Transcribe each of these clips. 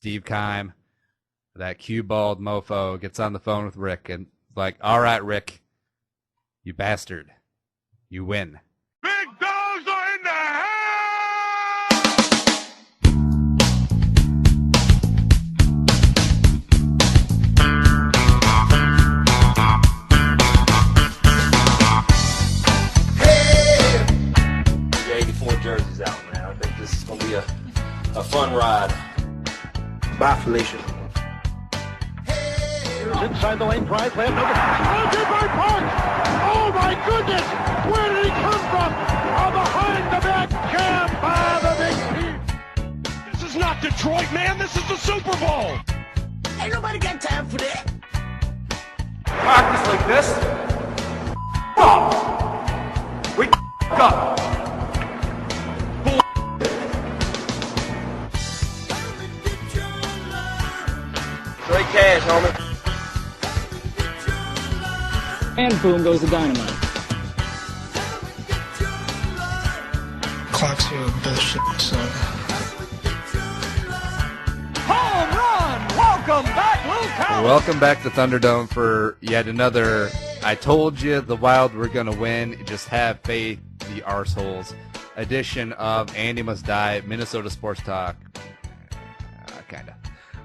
Steve Keim, that cue-balled mofo, gets on the phone with Rick and like, all right, Rick, you bastard, you win. Big dogs are in the house! Hey! The 84 jersey's out, man. I think this is going to be a fun ride. Bye, Felicia. Inside the lane, Parise left over. Taken by Parks! Oh my goodness! Where did he come from? Behind the back jam by the big team. This is not Detroit, man. This is the Super Bowl. Ain't nobody got time for that. Practice like this? Up! We up! Straight cash, homie. And boom goes the dynamite. Clocks are bullshit, so. Home run! Welcome back, Lou Cow! Welcome back to Thunderdome for yet another I told you the Wild were going to win, just have faith, the arseholes edition of Andy Must Die, Minnesota Sports Talk. Kind of.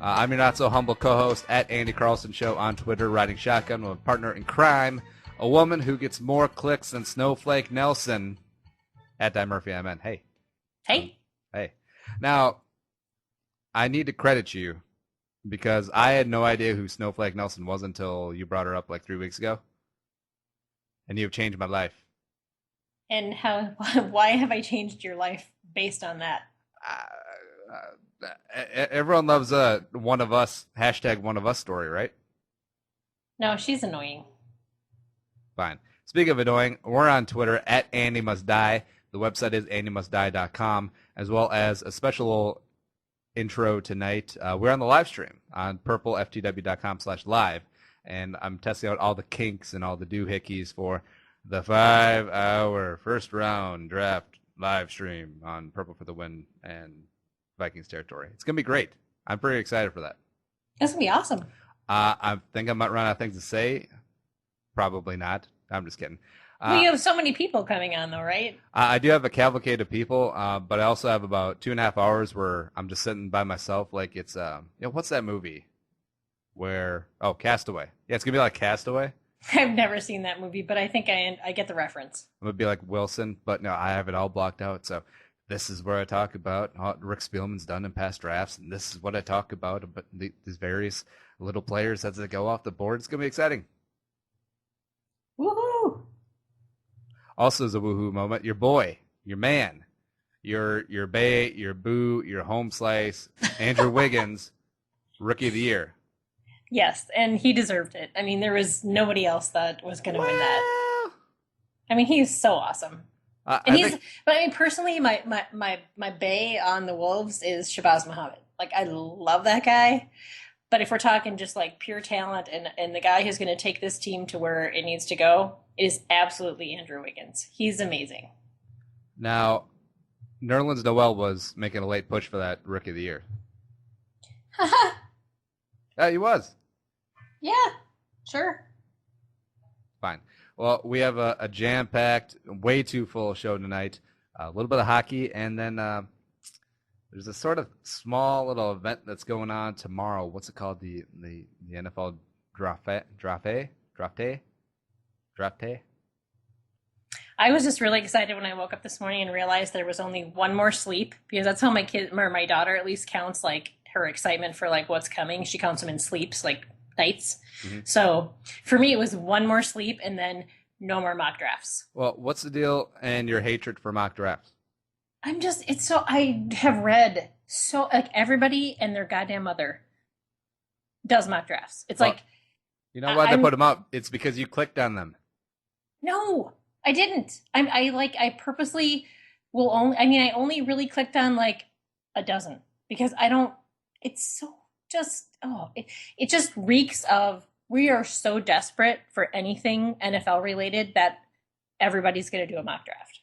I'm your not-so-humble co-host at Andy Carlson Show on Twitter, riding shotgun with a partner in crime, a woman who gets more clicks than Snowflake Nelson, at Murphy and Andy. Hey. Hey. Hey. Now, I need to credit you because I had no idea who Snowflake Nelson was until you brought her up like 3 weeks ago, and you've changed my life. And why have I changed your life based on that? Everyone loves one of us, hashtag one of us story, right? No, she's annoying. Fine. Speaking of annoying, we're on Twitter at Andy Must Die. The website is andymustdie.com, as well as a special intro tonight. We're on the live stream on purpleftw.com/live, and I'm testing out all the kinks and all the doohickeys for the 5-hour first round draft live stream on Purple for the Win and Vikings territory. It's going to be great. I'm pretty excited for that. That's going to be awesome. I think I might run out of things to say. Probably not. I'm just kidding. Well, you have so many people coming on, though, right? I do have a cavalcade of people, but I also have about 2.5 hours where I'm just sitting by myself like it's, what's that movie? Castaway. Yeah, it's going to be like Castaway. I've never seen that movie, but I think I get the reference. I'm going to be like Wilson, but no, I have it all blocked out, so this is where I talk about what Rick Spielman's done in past drafts, and this is what I talk about these various little players as they go off the board. It's going to be exciting. Woohoo! Also as a woohoo moment, your boy, your man, your bae, your boo, your home slice, Andrew Wiggins, Rookie of the Year. Yes, and he deserved it. I mean, there was nobody else that was going to win that. I mean, he's so awesome. But I mean, personally, my bae on the Wolves is Shabazz Muhammad. Like, I love that guy. But if we're talking just like pure talent and the guy who's going to take this team to where it needs to go, it is absolutely Andrew Wiggins. He's amazing. Now, Nerlens Noel was making a late push for that Rookie of the Year. Yeah, he was. Yeah, sure. Fine. Well, we have a jam-packed, way too full show tonight. A little bit of hockey, and then there's a sort of small little event that's going on tomorrow. What's it called? The NFL draft day? I was just really excited when I woke up this morning and realized there was only one more sleep, because that's how my daughter at least counts like her excitement for like what's coming. She counts them in sleeps, like nights. Mm-hmm. So for me, it was one more sleep and then no more mock drafts. Well, what's the deal and your hatred for mock drafts? I have read so like everybody and their goddamn mother does mock drafts. It's like, you know why they put them up? It's because you clicked on them. No, I didn't. I purposely will only, I only really clicked on like a dozen because it's so just, it just reeks of, we are so desperate for anything NFL related that everybody's going to do a mock draft.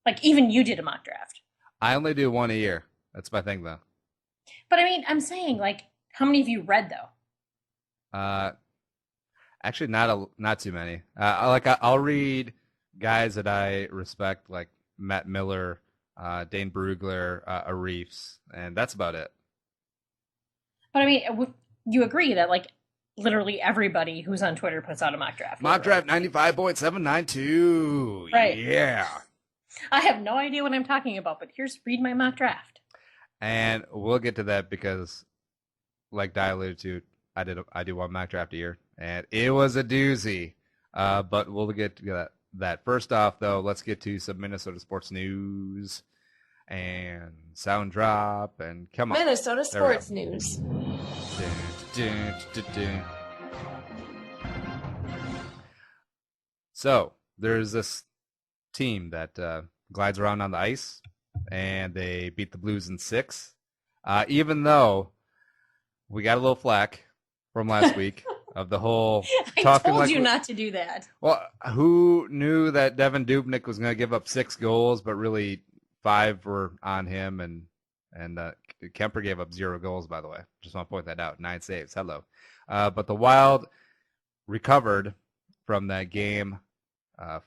Like even you did a mock draft. I only do one a year. That's my thing though. But I mean, I'm saying, like, how many have you read though? Actually, not too many. I'll read guys that I respect, like Matt Miller, Dane Brugler, Arifs, and that's about it. But I mean, you agree that like literally everybody who's on Twitter puts out a mock draft. Mock draft 95.792. Right. Yeah. I have no idea what I'm talking about, but read my mock draft. And we'll get to that because, like Di alluded to, I do one mock draft a year, and it was a doozy. But we'll get to that. First off, though, let's get to some Minnesota sports news and sound drop, and come on. Minnesota sports news. Dun. So there's this team that glides around on the ice, and they beat the Blues in 6. Even though we got a little flack from last week of the whole talking. I told like you not to do that. Well, who knew that Devin Dubnyk was going to give up 6 goals, but really 5 were on him, and Kemper gave up 0 goals, by the way. Just want to point that out. 9 saves. Hello. But the Wild recovered from that game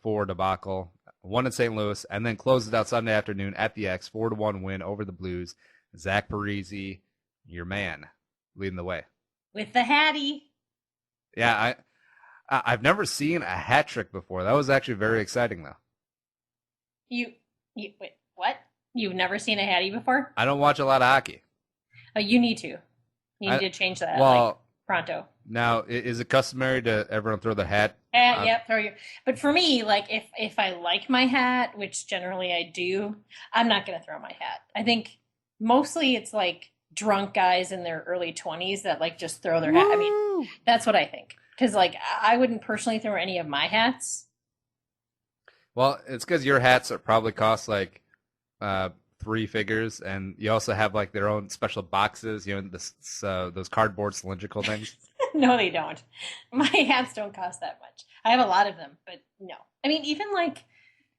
4 debacle, won in St. Louis, and then closed it out Sunday afternoon at the X, 4-1 win over the Blues. Zach Parise, your man, leading the way. With the Hattie. Yeah, I've never seen a hat trick before. That was actually very exciting, though. You wait, what? You've never seen a Hattie before? I don't watch a lot of hockey. You need to. You need to change that. Well, like, pronto. Now, is it customary to everyone throw their hat? Yep, throw your. But for me, like if I like my hat, which generally I do, I'm not going to throw my hat. I think mostly it's like drunk guys in their early 20s that like just throw their hat. I mean, that's what I think. Because like I wouldn't personally throw any of my hats. Well, it's because your hats are probably cost like 3 figures, and you also have like their own special boxes, you know, those cardboard cylindrical things. No, they don't. My hats don't cost that much. I have a lot of them, but no. I mean, even like,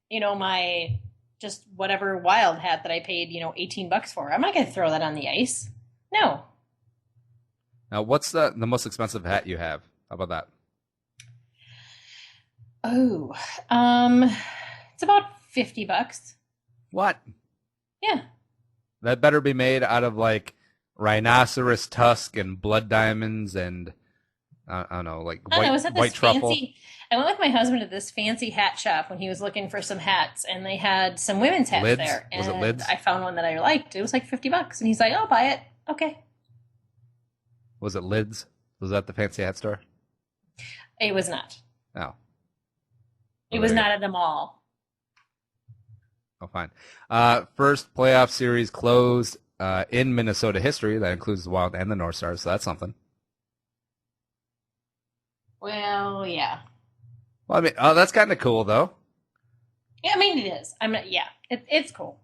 you know, my just whatever Wild hat that I paid, you know, $18 for. I'm not going to throw that on the ice. No. Now, what's the most expensive hat you have? How about that? Oh, it's about $50. What? Yeah. That better be made out of like rhinoceros tusk and blood diamonds and I don't know, like white truffle. I went with my husband to this fancy hat shop when he was looking for some hats, and they had some women's hats Lids? there. And was it Lids? I found one that I liked. It was like $50, and he's like, "I'll buy it." Okay. Was it Lids? Was that the fancy hat store? It was not. Oh. It was not at the mall. Oh, fine. First playoff series closed in Minnesota history. That includes the Wild and the North Stars, so that's something. Well, yeah. Well, I mean, that's kind of cool, though. Yeah, I mean, it is. It's cool.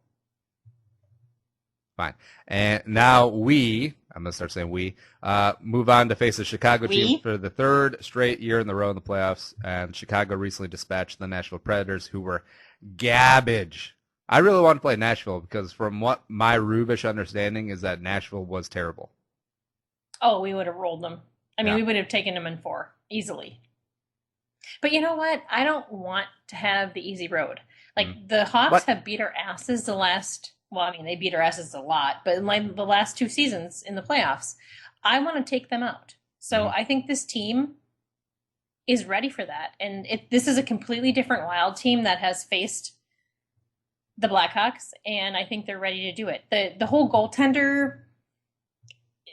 Fine. And now I'm going to start saying move on to face the Chicago team for the 3rd straight year in the row in the playoffs. And Chicago recently dispatched the Nashville Predators, who were garbage. I really want to play Nashville because from what my Rubish understanding is that Nashville was terrible. Oh, we would have rolled them. I mean, we would have taken them in 4 easily. But you know what? I don't want to have the easy road. Like the Hawks have beat our asses they beat our asses a lot, but in like the last 2 seasons in the playoffs, I want to take them out. So I think this team is ready for that. And this is a completely different Wild team that has faced the Blackhawks, and I think they're ready to do it. The whole goaltender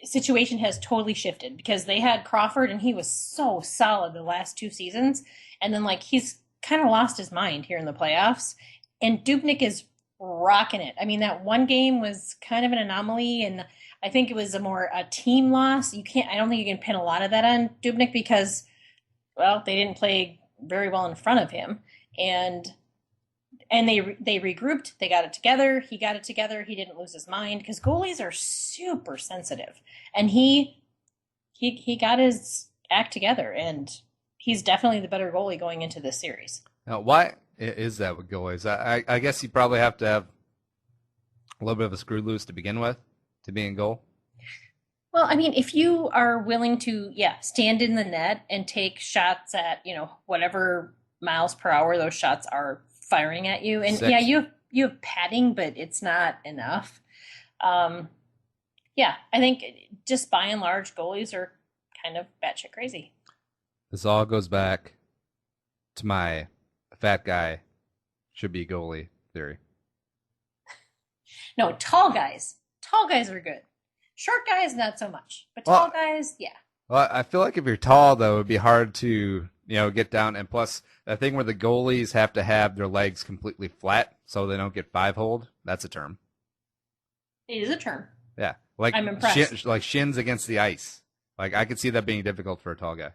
situation has totally shifted because they had Crawford, and he was so solid the last 2 seasons, and then like he's kind of lost his mind here in the playoffs, and Dubnyk is rocking it. I mean, that one game was kind of an anomaly, and I think it was a team loss. I don't think you can pin a lot of that on Dubnyk because, well, they didn't play very well in front of him, and they regrouped. They got it together. He got it together. He didn't lose his mind because goalies are super sensitive, and he got his act together, and he's definitely the better goalie going into this series. Now, why is that with goalies? I guess you probably have to have a little bit of a screw loose to begin with to be in goal. Well, I mean, if you are willing to, stand in the net and take shots at, whatever miles per hour those shots are firing at you, and Six. you have padding, but it's not enough. I think just by and large, goalies are kind of batshit crazy. This all goes back to my fat guy should be goalie theory. No, tall guys. Tall guys are good. Short guys, not so much. But tall guys, yeah. Well, I feel like if you're tall, though, it'd be hard to, get down. And plus, that thing where the goalies have to have their legs completely flat so they don't get five-holed, that's a term. It is a term. Yeah. Like, I'm impressed. like shins against the ice. Like, I could see that being difficult for a tall guy.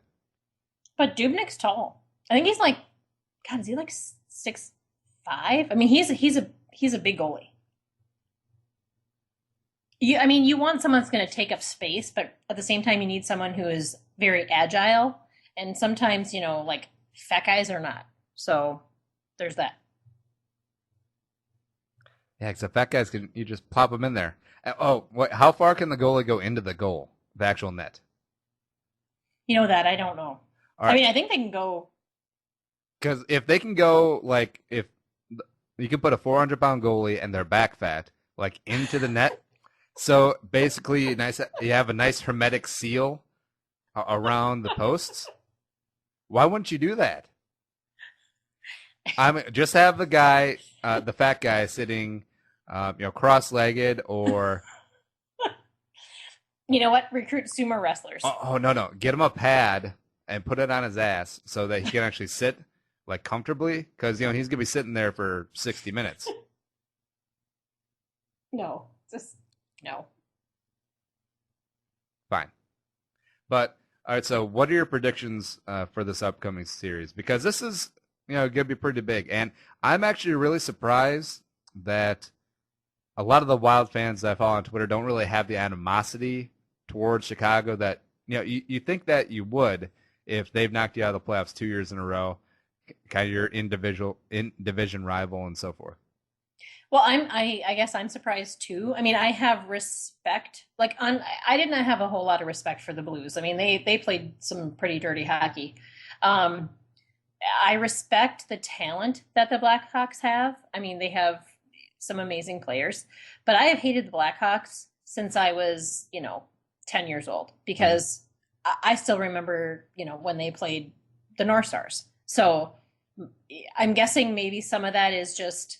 But Dubnik's tall. I think he's like, God, is he like 6'5"? I mean, he's a big goalie. You want someone that's going to take up space, but at the same time, you need someone who is very agile. And sometimes, like fat guys are not. So there's that. Yeah, because fat guys you just pop them in there. Oh, how far can the goalie go into the goal, the actual net? That I don't know. Right. I mean, I think they can go. Because if they can go, like, if you can put a 400-pound goalie and they're back fat, like, into the net. So basically, you have a nice hermetic seal around the posts. Why wouldn't you do that? Just have the guy, the fat guy, sitting, cross-legged or. You know what? Recruit sumo wrestlers. Oh no! Get him a pad and put it on his ass so that he can actually sit like comfortably, because he's gonna be sitting there for 60 minutes. No. Fine. But, all right, so what are your predictions for this upcoming series? Because this is, going to be pretty big. And I'm actually really surprised that a lot of the Wild fans that I follow on Twitter don't really have the animosity towards Chicago that, you think that you would if they've knocked you out of the playoffs 2 years in a row, kind of your in-division rival and so forth. Well, I guess I'm surprised too. I mean, I have respect. I did not have a whole lot of respect for the Blues. I mean, they played some pretty dirty hockey. I respect the talent that the Blackhawks have. I mean, they have some amazing players, but I have hated the Blackhawks since I was, 10 years old, because I still remember, when they played the North Stars. So I'm guessing maybe some of that is just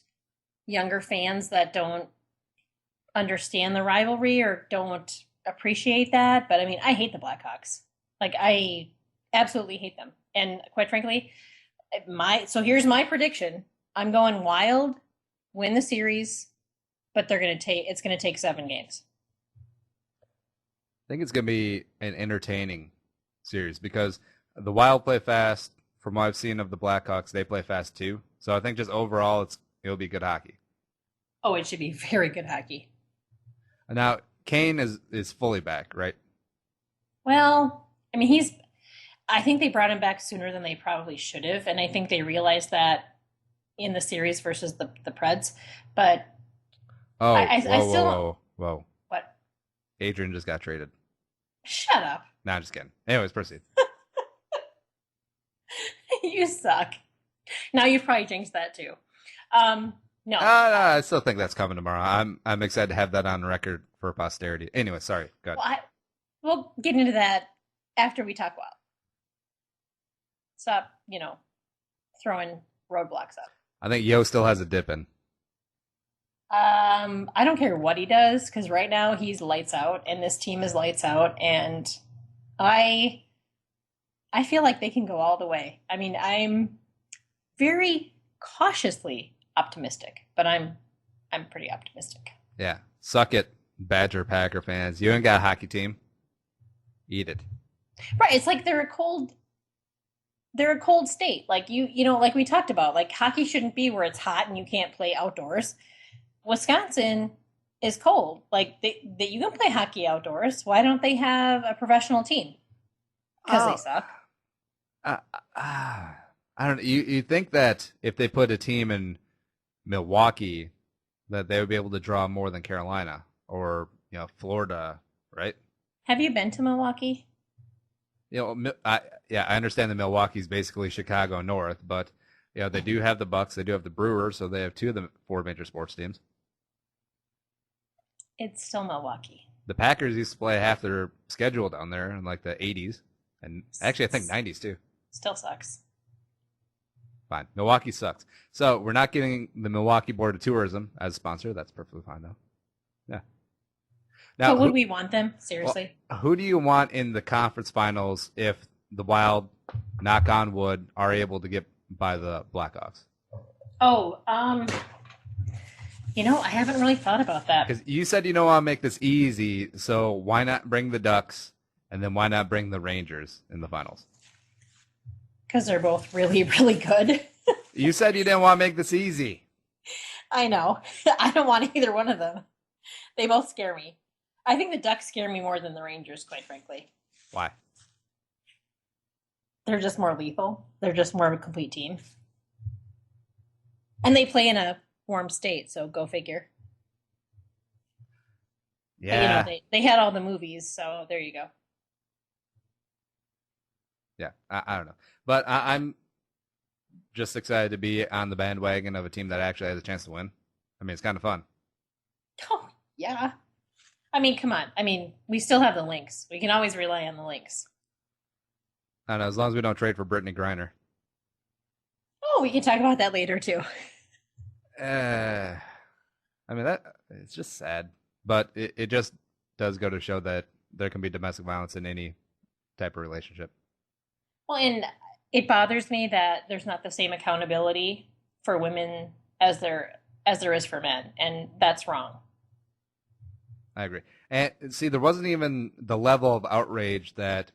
younger fans that don't understand the rivalry or don't appreciate that. But I mean, I hate the Blackhawks. Like, I absolutely hate them. And quite frankly, so here's my prediction. I'm going Wild, win the series, but it's going to take 7 games. I think it's going to be an entertaining series because the Wild play fast. From what I've seen of the Blackhawks, they play fast too. So I think just overall, it'll be good hockey. Oh, it should be very good hockey. Now, Kane is fully back, right? Well, I mean, I think they brought him back sooner than they probably should have, and I think they realized that in the series versus the Preds. But whoa. What? Adrian just got traded. Shut up. No, I'm just kidding. Anyways, proceed. You suck. Now you've probably jinxed that too. No, I still think that's coming tomorrow. I'm excited to have that on record for posterity. Anyway, sorry. Go ahead. We'll get into that after we talk Wild. Stop, throwing roadblocks up. I think Yo still has a dip in. I don't care what he does, because right now he's lights out, and this team is lights out, and I feel like they can go all the way. I mean, I'm very cautiously optimistic, but I'm pretty optimistic. Yeah. Suck it, Badger Packer fans. You ain't got a hockey team. Eat it. Right. It's like they're a cold state. Like like we talked about, like hockey shouldn't be where it's hot and you can't play outdoors. Wisconsin is cold. Like you can play hockey outdoors. Why don't they have a professional team? Because they suck. I don't know. You think that if they put a team in Milwaukee, that they would be able to draw more than Carolina or Florida, right? Have you been to Milwaukee? I understand that Milwaukee's basically Chicago North, but they do have the Bucks, they do have the Brewers, so they have two of the four major sports teams. It's still Milwaukee. The Packers used to play half their schedule down there in like the 80s, and actually I think 90s too. Still sucks. Fine. Milwaukee sucks. So we're not getting the Milwaukee Board of Tourism as a sponsor. That's perfectly fine, though. Yeah. Now, but would we want them? Seriously? Well, who do you want in the conference finals if the Wild, knock on wood, are able to get by the Blackhawks? Oh, I haven't really thought about that. Because you said you don't want to make this easy, so why not bring the Ducks, and then why not bring the Rangers in the finals? Because they're both really, really good. You said you didn't want to make this easy. I know. I don't want either one of them. They both scare me. I think the Ducks scare me more than the Rangers, quite frankly. Why? They're just more lethal. They're just more of a complete team. And they play in a warm state, so go figure. Yeah. But, they had all the movies, so there you go. Yeah, I don't know. But I'm just excited to be on the bandwagon of a team that actually has a chance to win. I mean, it's kind of fun. Oh, yeah. I mean, come on. I mean, we still have the Lynx. We can always rely on the Lynx. I don't know, as long as we don't trade for Brittany Griner. Oh, we can talk about that later, too. I mean, it's just sad. But it just does go to show that there can be domestic violence in any type of relationship. Well, and it bothers me that there's not the same accountability for women as there is for men, and that's wrong. I agree. And see, there wasn't even the level of outrage that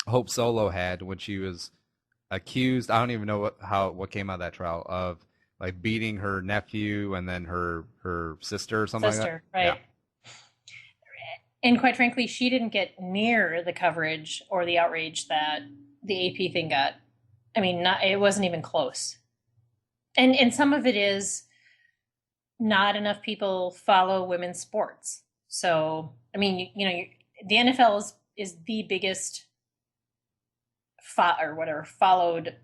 Hope Solo had when she was accused. I don't even know what came out of that trial of like beating her nephew and then her sister or something like that. Right. Yeah. And quite frankly, she didn't get near the coverage or the outrage that the AP thing got. I mean, it wasn't even close. And some of it is not enough people follow women's sports. So, I mean, the NFL is the biggest followed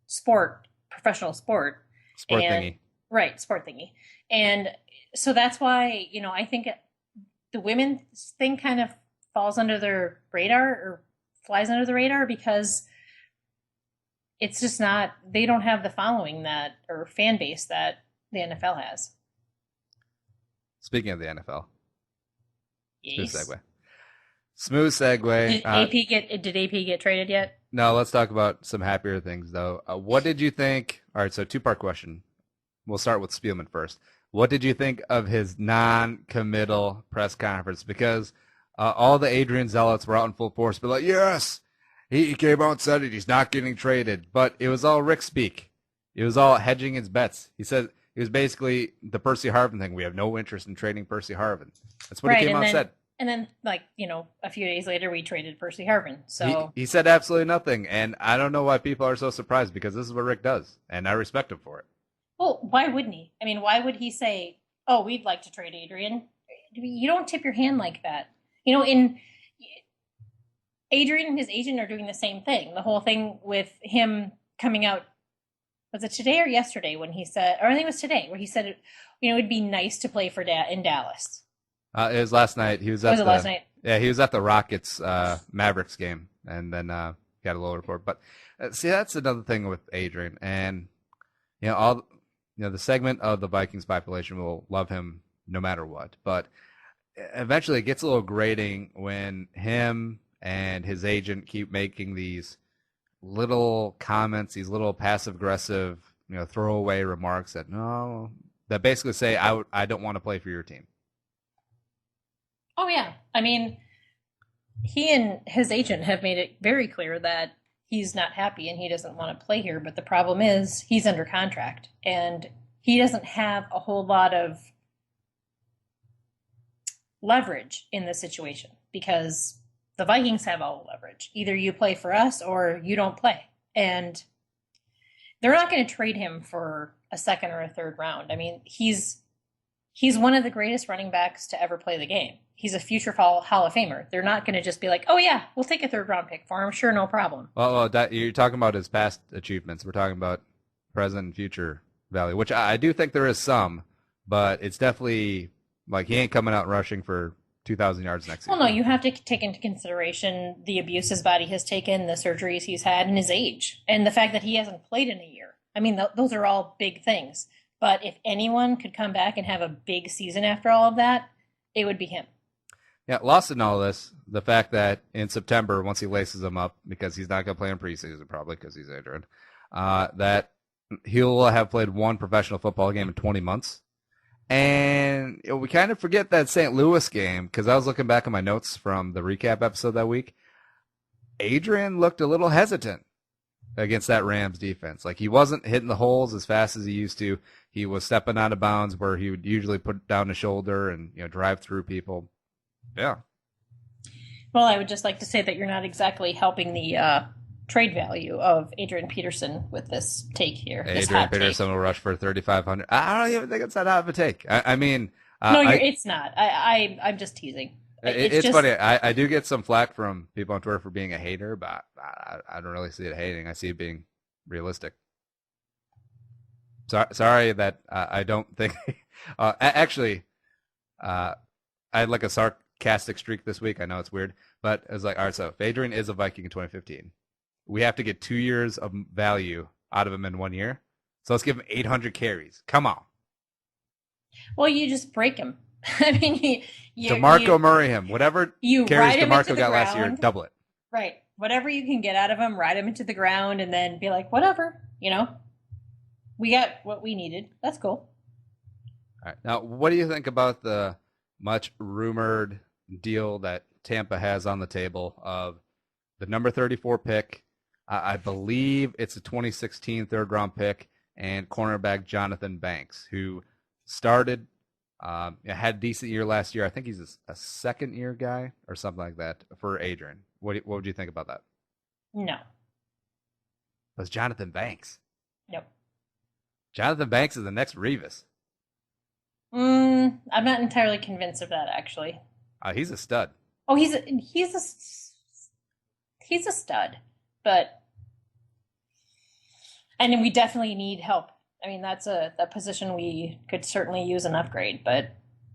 sport, professional sport. Thingy. Right, sport thingy. And so that's why, I think the women's thing kind of falls under their radar or flies under the radar because it's just not, they don't have the following that or fan base that the NFL has. Speaking of the NFL. Yes. Smooth segue. Did AP get traded yet? No, let's talk about some happier things, though. What did you think? All right, so two-part question. We'll start with Spielman first. What did you think of his non-committal press conference? Because all the Adrian zealots were out in full force, but like, yes, he came out and said it. He's not getting traded. But it was all Rick speak. It was all hedging his bets. He said it was basically the Percy Harvin thing. We have no interest in trading Percy Harvin. That's what he came out and said. And then, a few days later, we traded Percy Harvin. So he said absolutely nothing. And I don't know why people are so surprised because this is what Rick does. And I respect him for it. Well, why wouldn't he? I mean, why would he say, oh, we'd like to trade Adrian? You don't tip your hand like that. In Adrian and his agent are doing the same thing. The whole thing with him coming out, was it today or yesterday when he said, or I think it was today, where he said, it'd be nice to play for in Dallas. It was last night. He was last night? Yeah, he was at the Rockets Mavericks game, and then got a little report. But see, that's another thing with Adrian, and the segment of the Vikings population will love him no matter what. But eventually, it gets a little grating when him and his agent keep making these little comments, these little passive aggressive, throwaway remarks that basically say, I don't want to play for your team. Oh, yeah. I mean, he and his agent have made it very clear that he's not happy and he doesn't want to play here. But the problem is he's under contract and he doesn't have a whole lot of leverage in this situation because the Vikings have all the leverage. Either you play for us or you don't play. And they're not going to trade him for a second or a third round. I mean, he's He's one of the greatest running backs to ever play the game. He's a future Hall of Famer. They're not going to just be like, oh, yeah, we'll take a third-round pick for him. Sure, no problem. Well, you're talking about his past achievements. We're talking about present and future value, which I do think there is some, but it's definitely like he ain't coming out rushing for 2,000 yards next season. Well, no, you have to take into consideration the abuse his body has taken, the surgeries he's had, and his age, and the fact that he hasn't played in a year. I mean, those are all big things. But if anyone could come back and have a big season after all of that, it would be him. Yeah, lost in all this, the fact that in September, once he laces him up, because he's not going to play in preseason probably because he's Adrian, that he'll have played one professional football game in 20 months. And we kind of forget that St. Louis game, because I was looking back at my notes from the recap episode that week. Adrian looked a little hesitant against that Rams defense. Like, he wasn't hitting the holes as fast as he used to. He was stepping out of bounds where he would usually put down his shoulder and drive through people. Yeah. Well, I would just like to say that you're not exactly helping the trade value of Adrian Peterson with this take here. Adrian Peterson will rush for 3,500. I don't even think it's that hot of a take. I mean, no, it's not. I'm just teasing. It's just funny. I do get some flack from people on Twitter for being a hater, but I don't really see it hating. I see it being realistic. Sorry that I don't think. Actually, I had like a sarcastic streak this week. I know it's weird, but it was like, all right, so if Adrian is a Viking in 2015, we have to get 2 years of value out of him in 1 year. So let's give him 800 carries. Come on. Well, you just break him. I mean, DeMarco Murray him. Whatever carries DeMarco got last year, double it. Right. Whatever you can get out of him, ride him into the ground, and then be like, whatever, we got what we needed. That's cool. All right. Now, what do you think about the much rumored deal that Tampa has on the table of the number 34 pick? I believe it's a 2016 third-round pick, and cornerback Jonathan Banks, who started had a decent year last year. I think he's a second-year guy or something like that for Adrian. What would you think about that? No. It was Jonathan Banks. Nope. Jonathan Banks is the next Revis. I'm not entirely convinced of that, actually. He's a stud. Oh, he's a stud, but and we definitely need help. I mean, that's a position we could certainly use an upgrade, but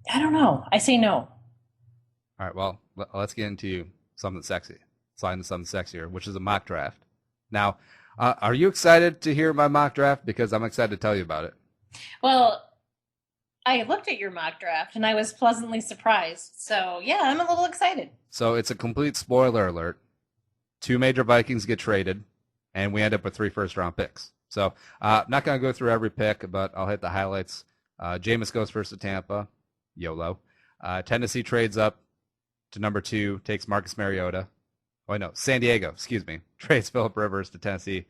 I don't know. I say no. All right, well, let's get into something sexy. Slide into something sexier, which is a mock draft. Now, are you excited to hear my mock draft? Because I'm excited to tell you about it. Well, I looked at your mock draft, and I was pleasantly surprised. So, yeah, I'm a little excited. So it's a complete spoiler alert. 2 major Vikings get traded, and we end up with 3 first-round picks. So I'm not going to go through every pick, but I'll hit the highlights. Jameis goes first to Tampa. YOLO. Tennessee trades up to number 2, takes Marcus Mariota. Oh, no, San Diego, trades Phillip Rivers to Tennessee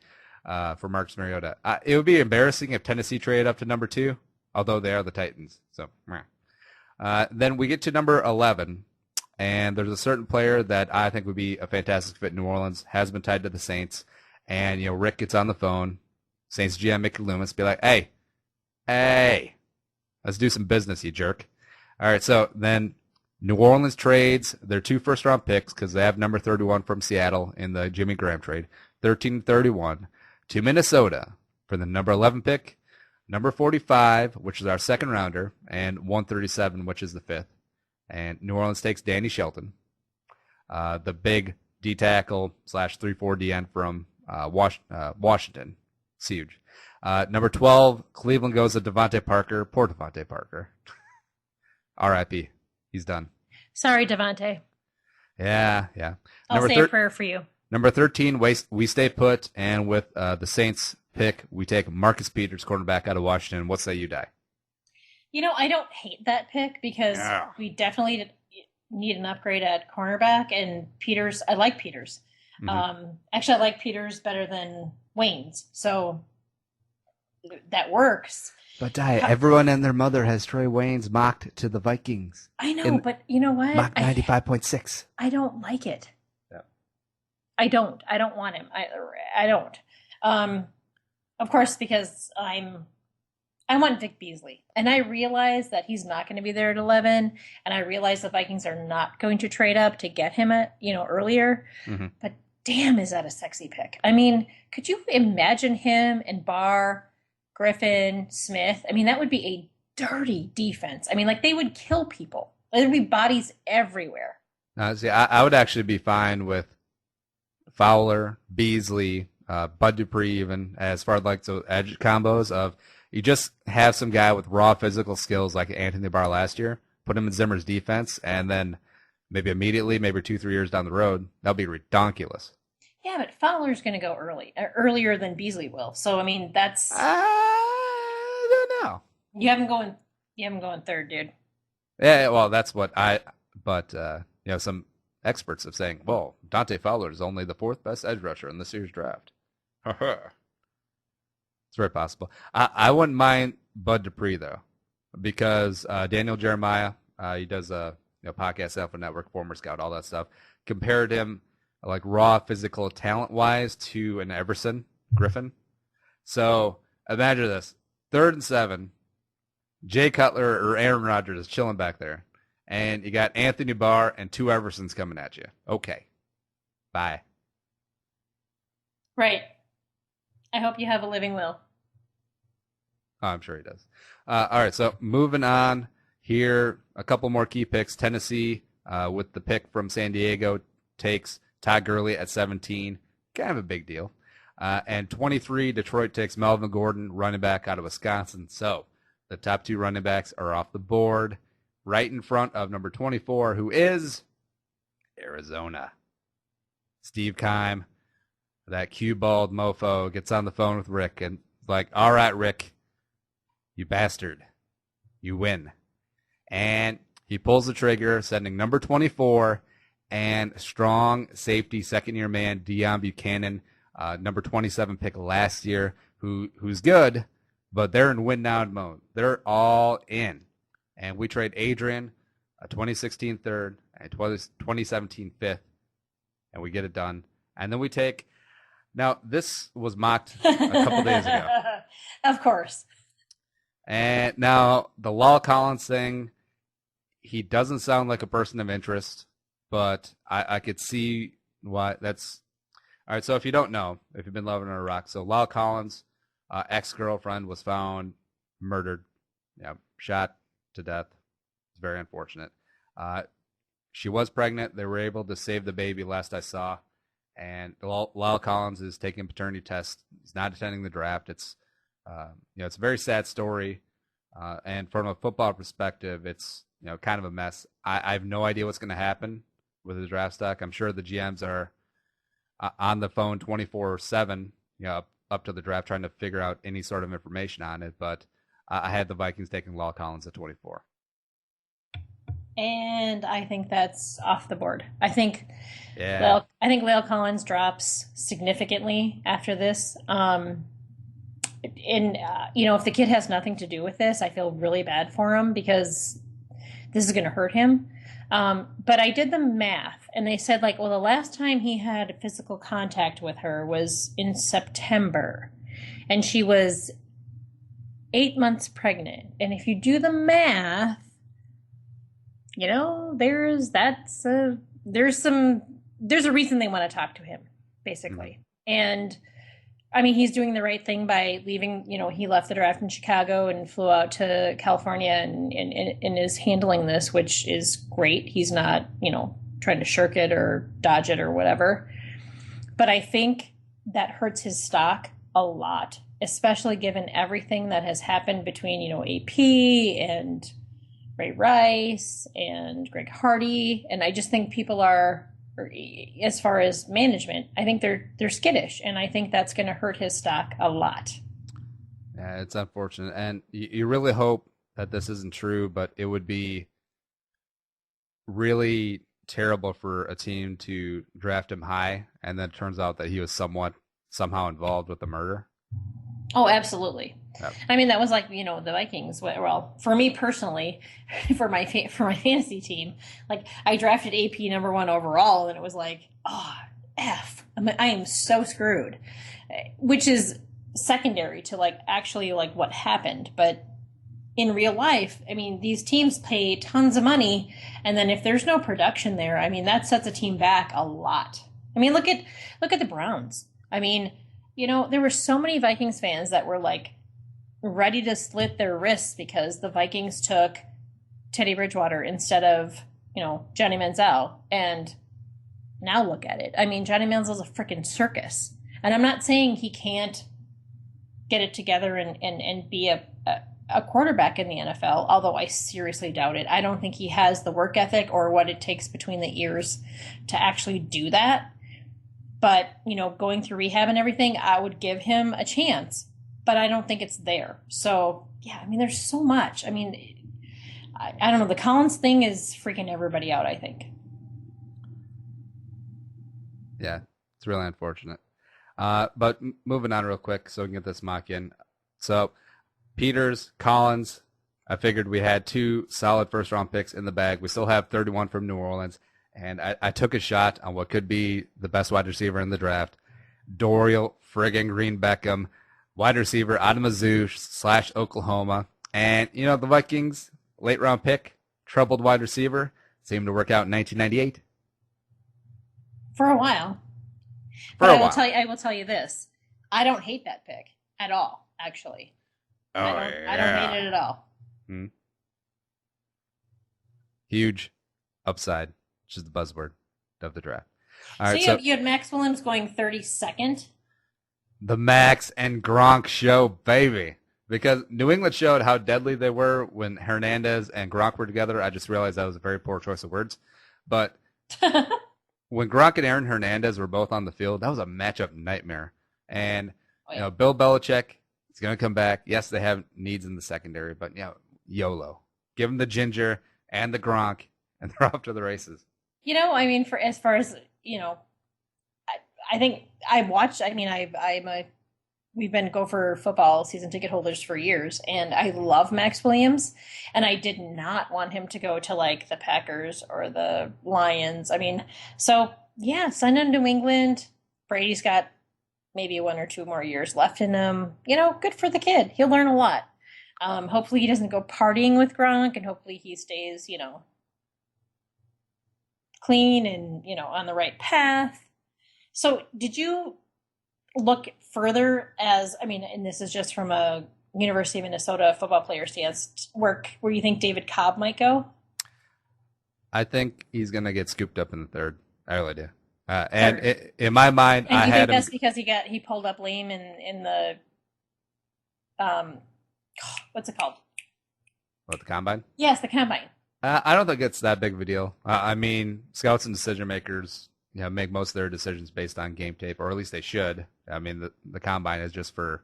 for Marcus Mariota. It would be embarrassing if Tennessee traded up to number 2, although they are the Titans. So then we get to number 11, and there's a certain player that I think would be a fantastic fit in New Orleans, has been tied to the Saints, and Rick gets on the phone. Saints GM Mickey Loomis be like, hey, let's do some business, you jerk. All right, so then New Orleans trades their 2 first-round picks because they have number 31 from Seattle in the Jimmy Graham trade, 13-31, to Minnesota for the number 11 pick, number 45, which is our second rounder, and 137, which is the 5th. And New Orleans takes Danny Shelton, the big D-tackle / 3-4 DN from Washington. It's huge. Number 12, Cleveland goes to Devontae Parker. Poor Devontae Parker. R.I.P. He's done. Sorry, Devontae. Yeah. I'll say a prayer for you. Number 13, we stay put, and with the Saints pick, we take Marcus Peters, cornerback out of Washington. What say you, Di? I don't hate that pick because we definitely need an upgrade at cornerback, and Peters, I like Peters. Mm-hmm. Actually, I like Peters better than Wayne's, so that works. But Di, everyone and their mother has Troy Waynes mocked to the Vikings. I know, but you know what? Mocked 95.6. I don't like it. Yeah. I don't want him. I don't. Of course, because I'm I want Vic Beasley. And I realize that he's not going to be there at 11. And I realize the Vikings are not going to trade up to get him at, earlier. Mm-hmm. But damn, is that a sexy pick. I mean, could you imagine him and Barr, Griffin, Smith? I mean, that would be a dirty defense. I mean, like, they would kill people. There'd be bodies everywhere. See, I would actually be fine with Fowler, Beasley, Bud Dupree, even as far as like those edge combos of you just have some guy with raw physical skills like Anthony Barr last year, put him in Zimmer's defense, and then maybe immediately, maybe 2-3 years down the road, that'll be redonkulous. Yeah, but Fowler's going to go earlier than Beasley will. So I mean, that's I don't know. You have him going third, dude. Yeah, well, that's what but some experts are saying, well, Dante Fowler is only the 4th best edge rusher in this year's draft. It's very possible. I wouldn't mind Bud Dupree, though, because Daniel Jeremiah, he does a podcast, Alpha Network, former scout, all that stuff, compared him like raw physical talent-wise to an Everson Griffin. So imagine this. 3rd and 7, Jay Cutler or Aaron Rodgers is chilling back there, and you got Anthony Barr and 2 Eversons coming at you. Okay. Bye. Right. I hope you have a living will. Oh, I'm sure he does. All right, so moving on here, a couple more key picks. Tennessee, with the pick from San Diego, takes Todd Gurley at 17. Kind of a big deal. And 23, Detroit takes Melvin Gordon, running back out of Wisconsin. So the top 2 running backs are off the board, right in front of number 24, who is Arizona. Steve Keim, that cue-balled mofo, gets on the phone with Rick and like, all right, Rick, you bastard, you win. And he pulls the trigger, sending number 24 and strong safety second-year man Deion Buchanan, number 27 pick last year, who's good, but they're in win-now mode. They're all in. And we trade Adrian, a 2016 third, and 2017 fifth, and we get it done. And then we take – now, this was mocked a couple days ago. Of course. And now the La'el Collins thing, he doesn't sound like a person of interest, but I could see why that's – all right, so if you don't know, if you've been loving under a rock, so La'el Collins' ex-girlfriend was found murdered, shot to death. It's very unfortunate. She was pregnant. They were able to save the baby last I saw. And La'el Collins is taking a paternity test. He's not attending the draft. It's it's a very sad story. And from a football perspective, it's kind of a mess. I have no idea what's going to happen with the draft stock. I'm sure the GMs are on the phone 24/7, up to the draft, trying to figure out any sort of information on it. But I had the Vikings taking La'el Collins at 24. And I think that's off the board. I think La'el Collins drops significantly after this. If the kid has nothing to do with this, I feel really bad for him because this is going to hurt him. But I did the math, and they said, the last time he had physical contact with her was in September, and she was 8 months pregnant. And if you do the math, there's a reason they want to talk to him, basically. And I mean, he's doing the right thing by leaving. He left the draft in Chicago and flew out to California and is handling this, which is great. He's not, trying to shirk it or dodge it or whatever. But I think that hurts his stock a lot, especially given everything that has happened between, AP and Ray Rice and Greg Hardy. And I just think people are, as far as management, I think they're skittish, and I think that's going to hurt his stock a lot. Yeah, it's unfortunate, and you really hope that this isn't true, but it would be really terrible for a team to draft him high, and then it turns out that he was somehow involved with the murder. Oh, absolutely. Yep. I mean, that was like, the Vikings. Well, for me personally, for my fantasy team, I drafted AP number 1 overall, and it was like, oh, F. I am so screwed, which is secondary to like actually like what happened. But in real life, I mean, these teams pay tons of money, and then if there's no production there, I mean, that sets a team back a lot. I mean, look at the Browns. I mean, there were so many Vikings fans that were like ready to slit their wrists because the Vikings took Teddy Bridgewater instead of, Johnny Manziel. And now look at it. I mean, Johnny Manziel's a freaking circus. And I'm not saying he can't get it together and be a quarterback in the NFL, although I seriously doubt it. I don't think he has the work ethic or what it takes between the ears to actually do that. But, going through rehab and everything, I would give him a chance. But I don't think it's there. So, yeah, I mean, there's so much. I mean, I don't know. The Collins thing is freaking everybody out, I think. Yeah, it's really unfortunate. But moving on real quick so we can get this mock in. So, Peters, Collins, I figured we had 2 solid first-round picks in the bag. We still have 31 from New Orleans. And I took a shot on what could be the best wide receiver in the draft. Dorial friggin' Green Beckham, wide receiver out of Mizzou / Oklahoma. And, the Vikings, late-round pick, troubled wide receiver, seemed to work out in 1998. For a while. But I will tell you this. I don't hate that pick at all, actually. I don't hate it at all. Huge upside, which is the buzzword of the draft. All right, so you had Max Williams going 32nd? The Max and Gronk show, baby. Because New England showed how deadly they were when Hernandez and Gronk were together. I just realized that was a very poor choice of words. But when Gronk and Aaron Hernandez were both on the field, that was a matchup nightmare. And, Bill Belichick is going to come back. Yes, they have needs in the secondary, but, YOLO. Give them the Ginger and the Gronk, and they're off to the races. I mean, as far as, I think I've watched, we've been Gopher football season ticket holders for years, and I love Max Williams, and I did not want him to go to like the Packers or the Lions. I mean, so yeah, send him to New England. Brady's got maybe 1 or 2 more years left in him. Good for the kid. He'll learn a lot. Hopefully he doesn't go partying with Gronk, and hopefully he stays, clean and, on the right path. So did you look further and this is just from a University of Minnesota football player stance, where you think David Cobb might go? I think he's going to get scooped up in the 3rd. I really do. In my mind, and I had him. That's because he pulled up lame in the what's it called? What, the combine? Yes, the combine. I don't think it's that big of a deal. I mean, scouts and decision makers, make most of their decisions based on game tape, or at least they should. I mean, the combine is just for,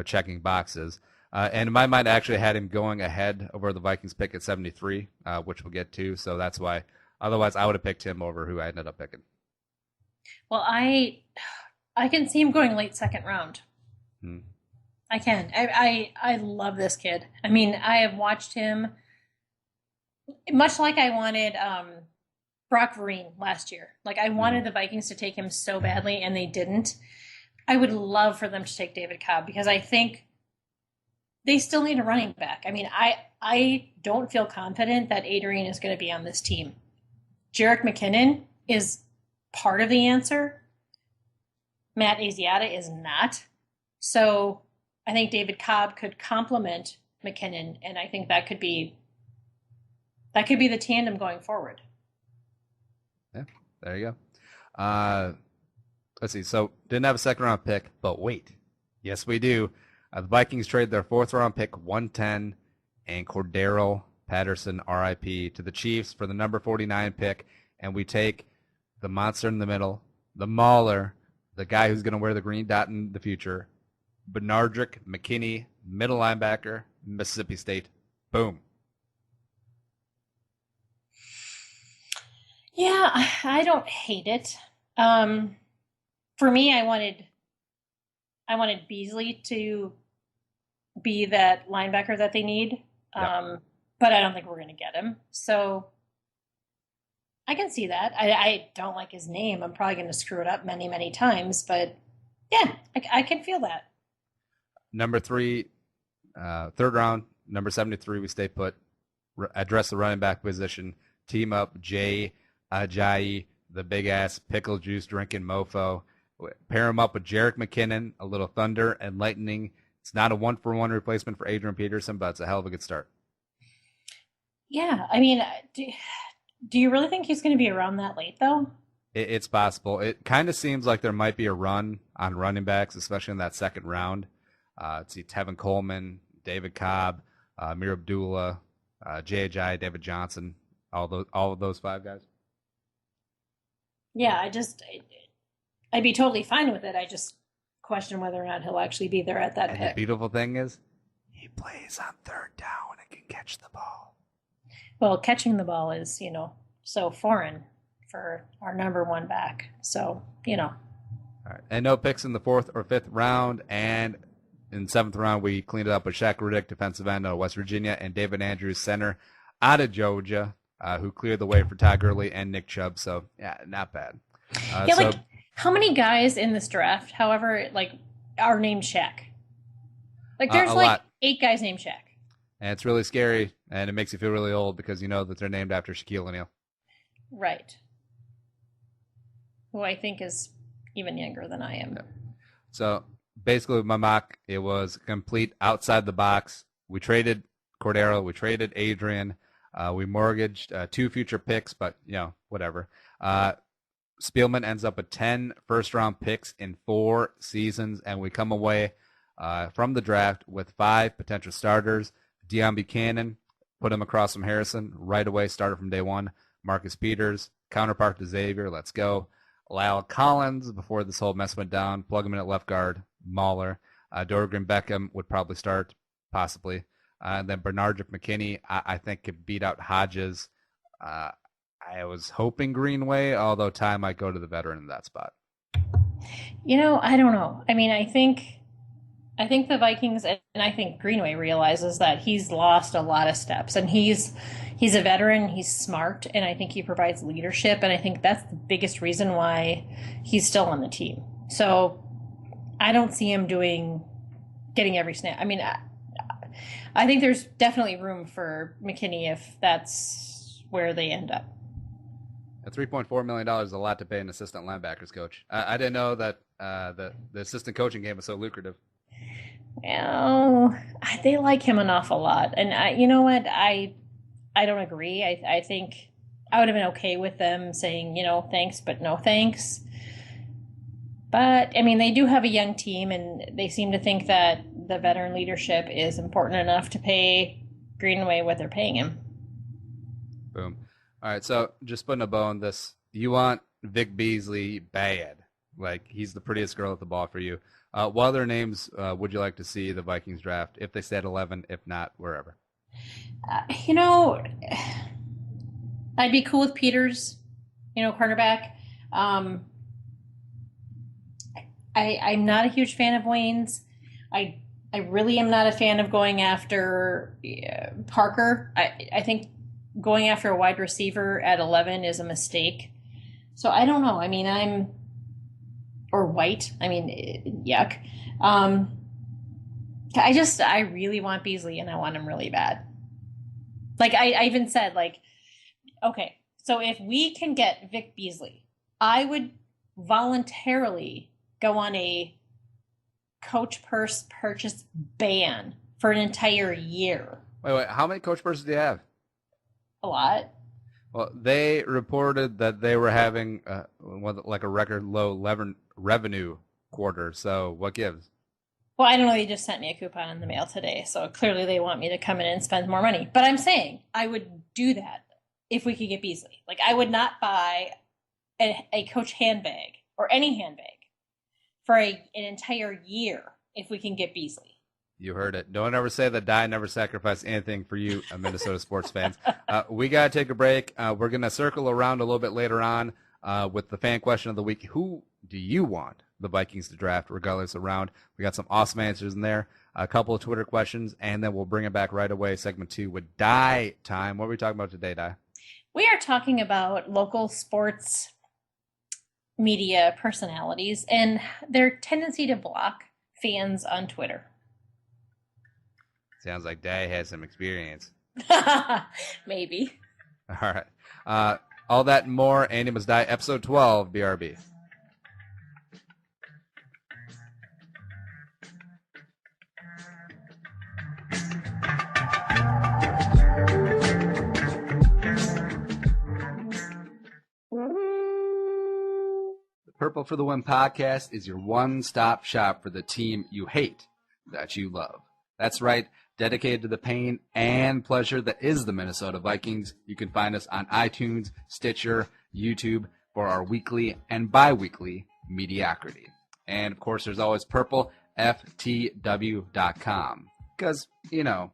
checking boxes. And in my mind, I actually had him going ahead over the Vikings pick at 73, which we'll get to. So that's why. Otherwise, I would have picked him over who I ended up picking. Well, I can see him going late 2nd round. I can. I love this kid. I mean, I have watched him much like I wanted Brock Vereen last year. Like, I wanted the Vikings to take him so badly, and they didn't. I would love for them to take David Cobb, because I think they still need a running back. I mean, I don't feel confident that Adrian is going to be on this team. Jerick McKinnon is part of the answer. Matt Asiata is not. So I think David Cobb could complement McKinnon, and I think that could be the tandem going forward. Yeah, there you go. Let's see. So didn't have a 2nd round pick, but wait. Yes, we do. The Vikings trade their 4th round pick, 110, and Cordarrelle Patterson, RIP, to the Chiefs for the number 49 pick, and we take the monster in the middle, the mauler, the guy who's going to wear the green dot in the future, Benardrick McKinney, middle linebacker, Mississippi State. Boom. Yeah, I don't hate it. For me, I wanted Beasley to be that linebacker that they need, but I don't think we're going to get him. So I can see that. I don't like his name. I'm probably going to screw it up many, many times, but yeah, I can feel that. Number 3, third round, number 73, we stay put. Address the running back position. Team up Jay Ajayi, the big-ass pickle juice drinking mofo. Pair him up with Jerick McKinnon, a little thunder and lightning. It's not a one-for-one replacement for Adrian Peterson, but it's a hell of a good start. Yeah, I mean, do you really think he's going to be around that late, though? It's possible. It kind of seems like there might be a run on running backs, especially in that second round. Let's see, Tevin Coleman, David Cobb, Mir Abdullah, Jay Ajayi, David Johnson, all of those 5 guys. Yeah, I'd be totally fine with it. I just question whether or not he'll actually be there at that pick. And the beautiful thing is, he plays on third down and can catch the ball. Well, catching the ball is, so foreign for our number 1 back. So, All right. And no picks in the 4th or 5th round. And in 7th round, we cleaned it up with Shaq Riddick, defensive end out of West Virginia, and David Andrews, center out of Georgia, who cleared the way for Ty Gurley and Nick Chubb. So, yeah, not bad. How many guys in this draft, however, are named Shaq? There's lot. 8 guys named Shaq. And it's really scary, and it makes you feel really old because you know that they're named after Shaquille O'Neal. Right. Who I think is even younger than I am. Yeah. So, basically, with my mock, it was complete outside the box. We traded Cordarrelle. We traded Adrian. We mortgaged 2 future picks, but, whatever. Spielman ends up with 10 first-round picks in 4 seasons, and we come away from the draft with 5 potential starters. Deion Buchanan, put him across from Harrison right away, started from day 1. Marcus Peters, counterpart to Xavier, let's go. Lyle Collins, before this whole mess went down, plug him in at left guard, Mahler. Dorgan Beckham would probably start, possibly. And then Bernard McKinney, I think, could beat out Hodges. I was hoping Greenway, although Ty might go to the veteran in that spot. I don't know. I mean, I think the Vikings, and I think Greenway realizes that he's lost a lot of steps, and he's a veteran, he's smart, and I think he provides leadership, and I think that's the biggest reason why he's still on the team. So I don't see him getting every snap. I mean, I think there's definitely room for McKinney if that's where they end up. At $3.4 million is a lot to pay an assistant linebackers coach. I didn't know that the assistant coaching game was so lucrative. Well, they like him an awful lot. And you know what? I don't agree. I think I would have been okay with them saying, thanks, but no thanks. But, I mean, they do have a young team, and they seem to think that the veteran leadership is important enough to pay Greenway what they're paying him. Boom. All right, so just putting a bow on this. You want Vic Beasley bad. He's the prettiest girl at the ball for you. What other names would you like to see the Vikings draft, if they stay at 11, if not, wherever? I'd be cool with Peters, cornerback. I'm not a huge fan of Wayne's. I really am not a fan of going after Parker. I think going after a wide receiver at 11 is a mistake. So I don't know. I mean, or White. I mean, yuck. I really want Beasley, and I want him really bad. I even said, okay, so if we can get Vic Beasley, I would voluntarily go on a coach purse purchase ban for an entire year. Wait, how many coach purses do you have? A lot. Well, they reported that they were having a record low revenue quarter. So what gives? Well, I don't know. They just sent me a coupon in the mail today. So clearly they want me to come in and spend more money. But I'm saying I would do that if we could get Beasley. I would not buy a coach handbag or any handbag for an entire year if we can get Beasley. You heard it. Don't ever say that die never sacrifice anything for you, Minnesota sports fans. We got to take a break. We're going to circle around a little bit later on with the fan question of the week. Who do you want the Vikings to draft regardless of round? We got some awesome answers in there, a couple of Twitter questions, and then we'll bring it back right away, segment 2 with Die Time. What are we talking about today, Die? We are talking about local sports media personalities and their tendency to block fans on Twitter. Sounds like Day has some experience. Maybe. All right. All that and more, Andy Must Die, episode 12, BRB. The Purple for the Win podcast is your one-stop shop for the team you hate that you love. That's right. Dedicated to the pain and pleasure that is the Minnesota Vikings. You can find us on iTunes, Stitcher, YouTube for our weekly and bi-weekly mediocrity. And, of course, there's always purpleftw.com. Because, you know,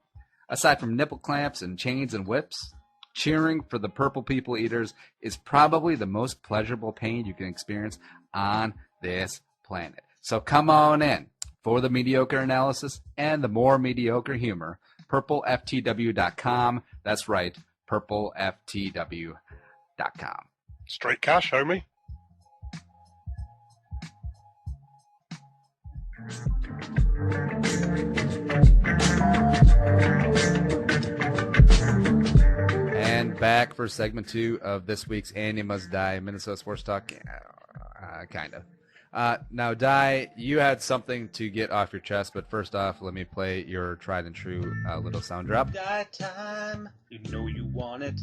aside from nipple clamps and chains and whips, cheering for the Purple People Eaters is probably the most pleasurable pain you can experience on this planet. So come on in. For the mediocre analysis and the more mediocre humor, purpleftw.com. That's right, purpleftw.com. Straight cash, homie. And back for segment 2 of this week's Andy Must Die Minnesota Sports Talk. Kind of. Now, Di, you had something to get off your chest, but first off, let me play your tried and true little sound drop. Die time, you know you want it.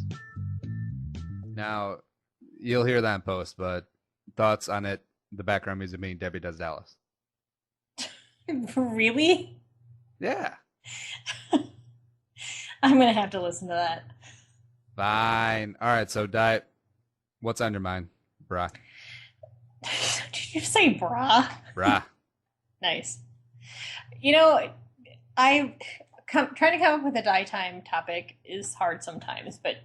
Now, you'll hear that in post, but thoughts on it, the background music being Debbie Does Dallas. Really? Yeah. I'm going to have to listen to that. Fine. All right, so Di, what's on your mind, brah? Did you say brah? Brah. Nice. You know, trying to come up with a die time topic is hard sometimes, but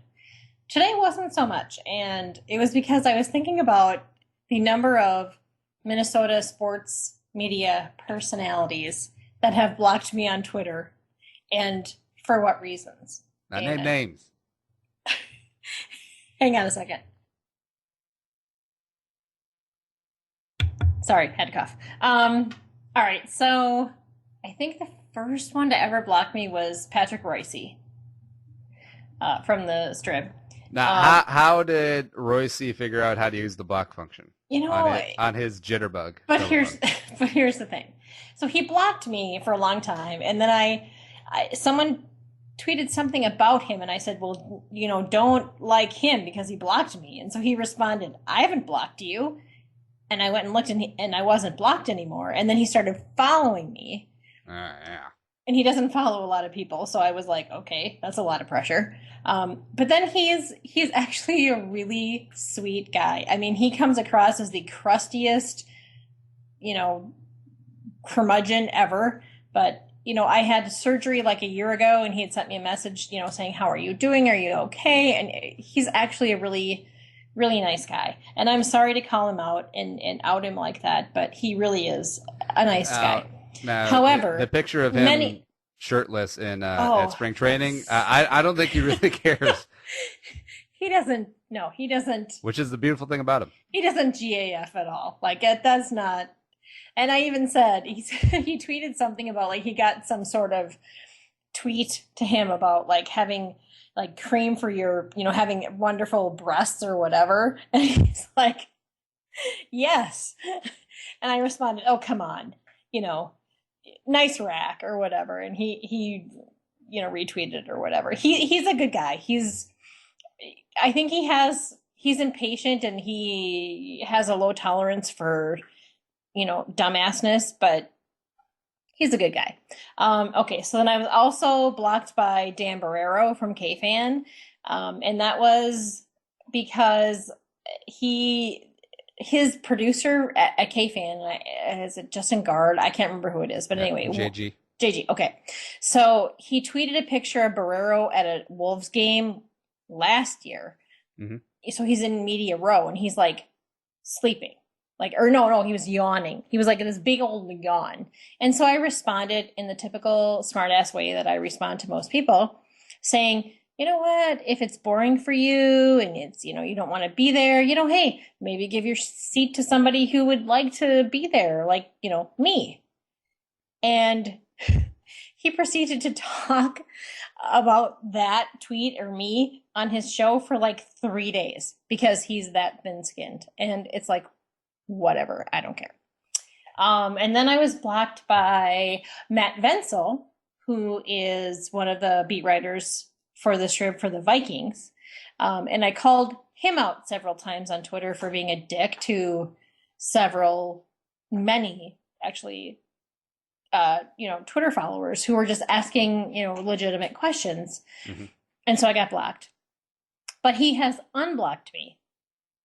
today wasn't so much. And it was because I was thinking about the number of Minnesota sports media personalities that have blocked me on Twitter and for what reasons. Not name names. Hang on a second. Sorry, had to cough. All right, so I think the first one to ever block me was Patrick Royce from the Strib. Now, how did Royce figure out how to use the block function? You know, on his jitterbug. But here's the thing. So he blocked me for a long time, and then someone tweeted something about him, and I said, well, you know, don't like him because he blocked me. And so he responded, I haven't blocked you. And I went and looked, and I wasn't blocked anymore. And then he started following me. Yeah. And he doesn't follow a lot of people, so I was like, okay, that's a lot of pressure. But then he's actually a really sweet guy. I mean, he comes across as the crustiest, you know, curmudgeon ever. But, you know, I had surgery like a year ago, and he had sent me a message, you know, saying, how are you doing? Are you okay? And he's actually a really nice guy. And I'm sorry to call him out and out him like that, but he really is a nice guy. Now, however, the picture of him shirtless in at spring training, I don't think he really cares. He doesn't. No, he doesn't. Which is the beautiful thing about him. He doesn't GAF at all. Like, that's not. And I even said, he tweeted something about, like, he got some sort of tweet to him about, like, having like cream for your, you know, having wonderful breasts or whatever. And he's like, yes. And I responded, oh, come on, you know, nice rack or whatever. And he, you know, retweeted or whatever. He's a good guy. I think he's impatient and he has a low tolerance for, you know, dumbassness, but he's a good guy. Okay, so then I was also blocked by Dan Barrero from KFan, and that was because his producer at KFan, is it Justin Gard? I can't remember who it is, but anyway. JG, okay. So he tweeted a picture of Barrero at a Wolves game last year. Mm-hmm. So he's in media row, and he's like sleeping. Like, or no, he was yawning. He was like in this big old yawn. And so I responded in the typical smartass way that I respond to most people, saying, you know what, if it's boring for you and it's, you know, you don't want to be there, you know, hey, maybe give your seat to somebody who would like to be there, like, you know, me. And he proceeded to talk about that tweet or me on his show for like 3 days because he's that thin-skinned. And it's like, whatever, I don't care. And then I was blocked by Matt Wenzel, who is one of the beat writers for the strip for the Vikings. And I called him out several times on Twitter for being a dick to many actually, Twitter followers who were just asking, legitimate questions. Mm-hmm. And so I got blocked. But he has unblocked me.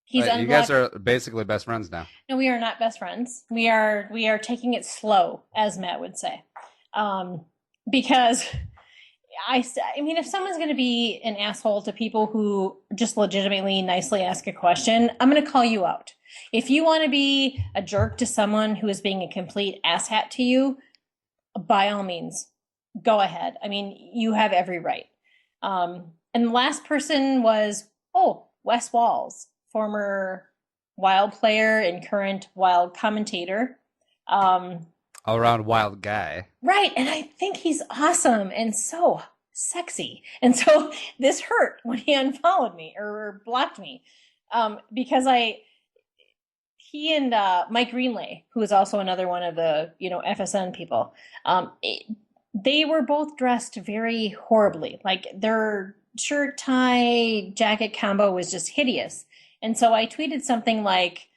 You guys are basically best friends now. No, we are not best friends. We are taking it slow, as Matt would say. Because I mean, if someone's going to be an asshole to people who just legitimately nicely ask a question, I'm going to call you out. If you want to be a jerk to someone who is being a complete asshat to you, by all means, go ahead. I mean, you have every right. And the last person was, Wes Walls, former Wild player and current Wild commentator. All-around wild guy. Right, and I think he's awesome and so sexy. And so this hurt when he unfollowed me or blocked me because he and Mike Greenlay, who is also another one of the, FSN people, they were both dressed very horribly. Like their shirt, tie, jacket combo was just hideous. And so I tweeted something like,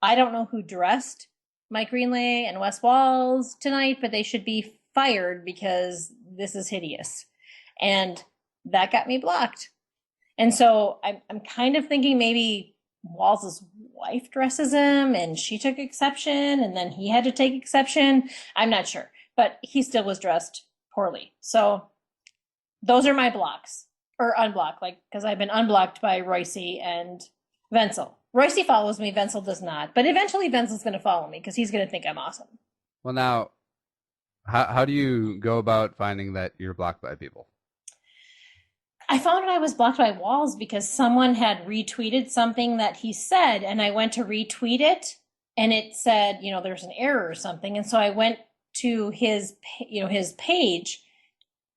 I don't know who dressed Mike Greenlay and Wes Walls tonight, but they should be fired because this is hideous. And that got me blocked. And so I'm kind of thinking maybe Walls' wife dresses him and she took exception and then he had to take exception. I'm not sure, but he still was dressed poorly. So those are my blocks, or unblocked, because I've been unblocked by Royce and Wenzel. Royce follows me, Wenzel does not. But eventually Wenzel's going to follow me because he's going to think I'm awesome. Well, now, how do you go about finding that you're blocked by people? I found I was blocked by Walls because someone had retweeted something that he said, and I went to retweet it, and it said, there's an error or something. And so I went to his page,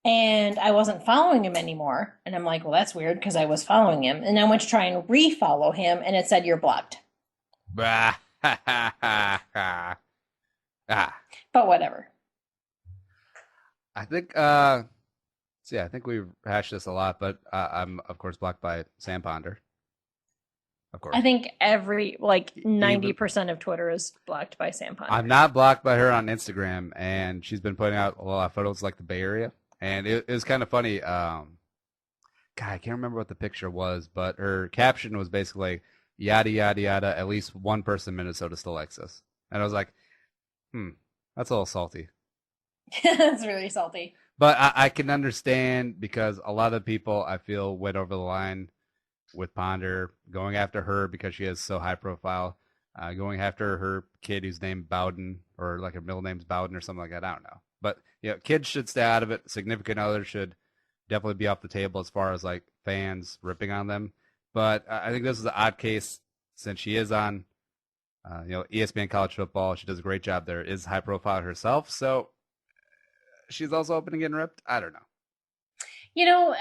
and I wasn't following him anymore. And I'm like, well, that's weird because I was following him. And I went to try and refollow him, and it said, you're blocked. But whatever. I think, I think we've hashed this a lot, but I'm, of course, blocked by Sam Ponder. Of course. I think 90% of Twitter is blocked by Sam Ponder. I'm not blocked by her on Instagram, and she's been putting out a lot of photos like the Bay Area. And it was kind of funny. I can't remember what the picture was, but her caption was basically, yada, yada, yada, at least one person in Minnesota still likes us. And I was like, that's a little salty. That's really salty. But I can understand because a lot of people, I feel, went over the line with Ponder, going after her because she is so high profile, going after her kid who's named Bowden, or like her middle name's Bowden or something like that. I don't know. But kids should stay out of it. Significant others should definitely be off the table as far as like fans ripping on them. But I think this is an odd case since she is on, ESPN College Football. She does a great job there. Is high profile herself, so she's also open to getting ripped. I don't know.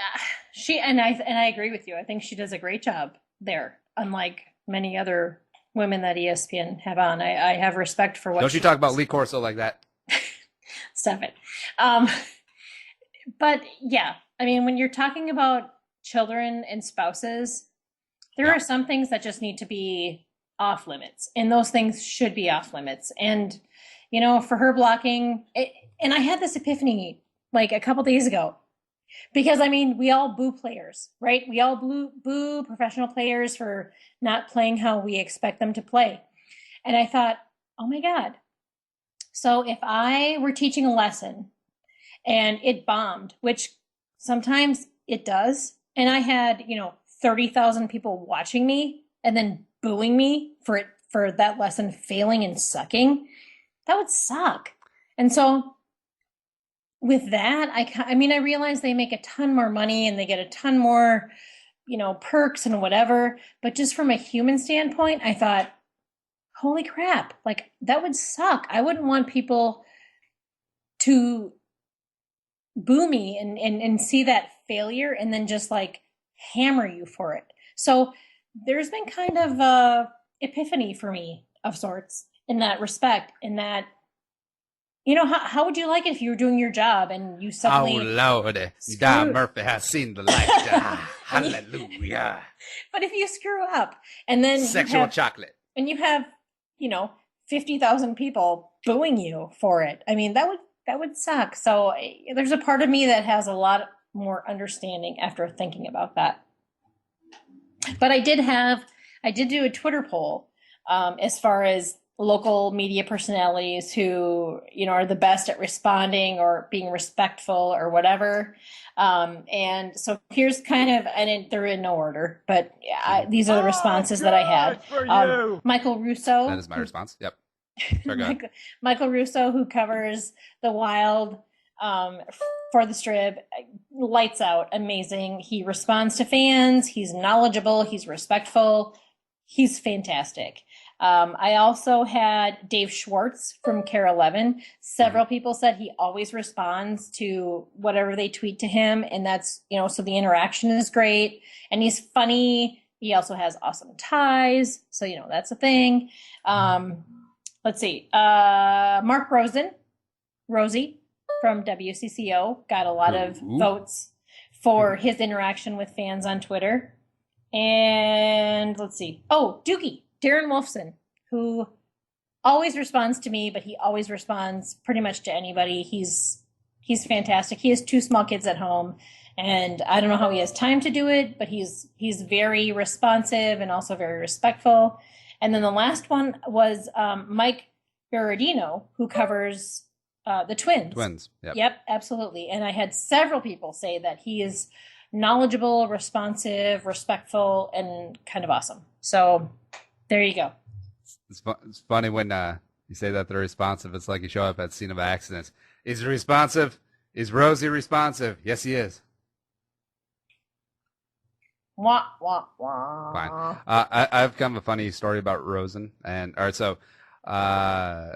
She and I agree with you. I think she does a great job there, unlike many other women that ESPN have on. I have respect for what. Don't you talk about Lee Corso like that? Stop it. But yeah, I mean, when you're talking about children and spouses, there are some things that just need to be off limits, and those things should be off limits. And, for her blocking it, and I had this epiphany like a couple days ago, because I mean, we all boo players, right? We all boo professional players for not playing how we expect them to play. And I thought, oh my God. So if I were teaching a lesson and it bombed, which sometimes it does, and I had, 30,000 people watching me and then booing me for that lesson failing and sucking, that would suck. And so with that, I realize they make a ton more money and they get a ton more, perks and whatever. But just from a human standpoint, I thought, holy crap, like that would suck. I wouldn't want people to boo me and see that failure and then just like hammer you for it. So there's been kind of a epiphany for me of sorts in that respect, in that, how would you like it if you were doing your job and you suddenly... Oh, Lord, Don Murphy has seen the light. Hallelujah. But if you screw up and then... Sexual chocolate. And you have, 50,000 people booing you for it. I mean, that would suck. So there's a part of me that has a lot more understanding after thinking about that. But I did do a Twitter poll as far as local media personalities who, are the best at responding or being respectful or whatever. And so here's kind of, and they're in no order, but these are the responses that I had. Michael Russo. That is my response. Yep. Michael Russo, who covers the Wild for the Strip, lights out, amazing. He responds to fans. He's knowledgeable. He's respectful. He's fantastic. I also had Dave Schwartz from Care 11. Several people said he always responds to whatever they tweet to him. And that's, so the interaction is great. And he's funny. He also has awesome ties. So, that's a thing. Let's see. Mark Rosie from WCCO got a lot of votes for his interaction with fans on Twitter. And let's see. Oh, Doogie, Darren Wolfson, who always responds to me, but he always responds pretty much to anybody. He's fantastic. He has 2 small kids at home, and I don't know how he has time to do it, but he's very responsive and also very respectful. And then the last one was Mike Berardino, who covers the Twins. Twins, Yep, absolutely. And I had several people say that he is knowledgeable, responsive, respectful, and kind of awesome. So there you go. It's funny when you say that they're responsive. It's like you show up at the scene of accidents. Is he responsive? Is Rosie responsive? Yes, he is. Wah, wah, wah. Fine. I have kind of a funny story about Rosen. And all right, so I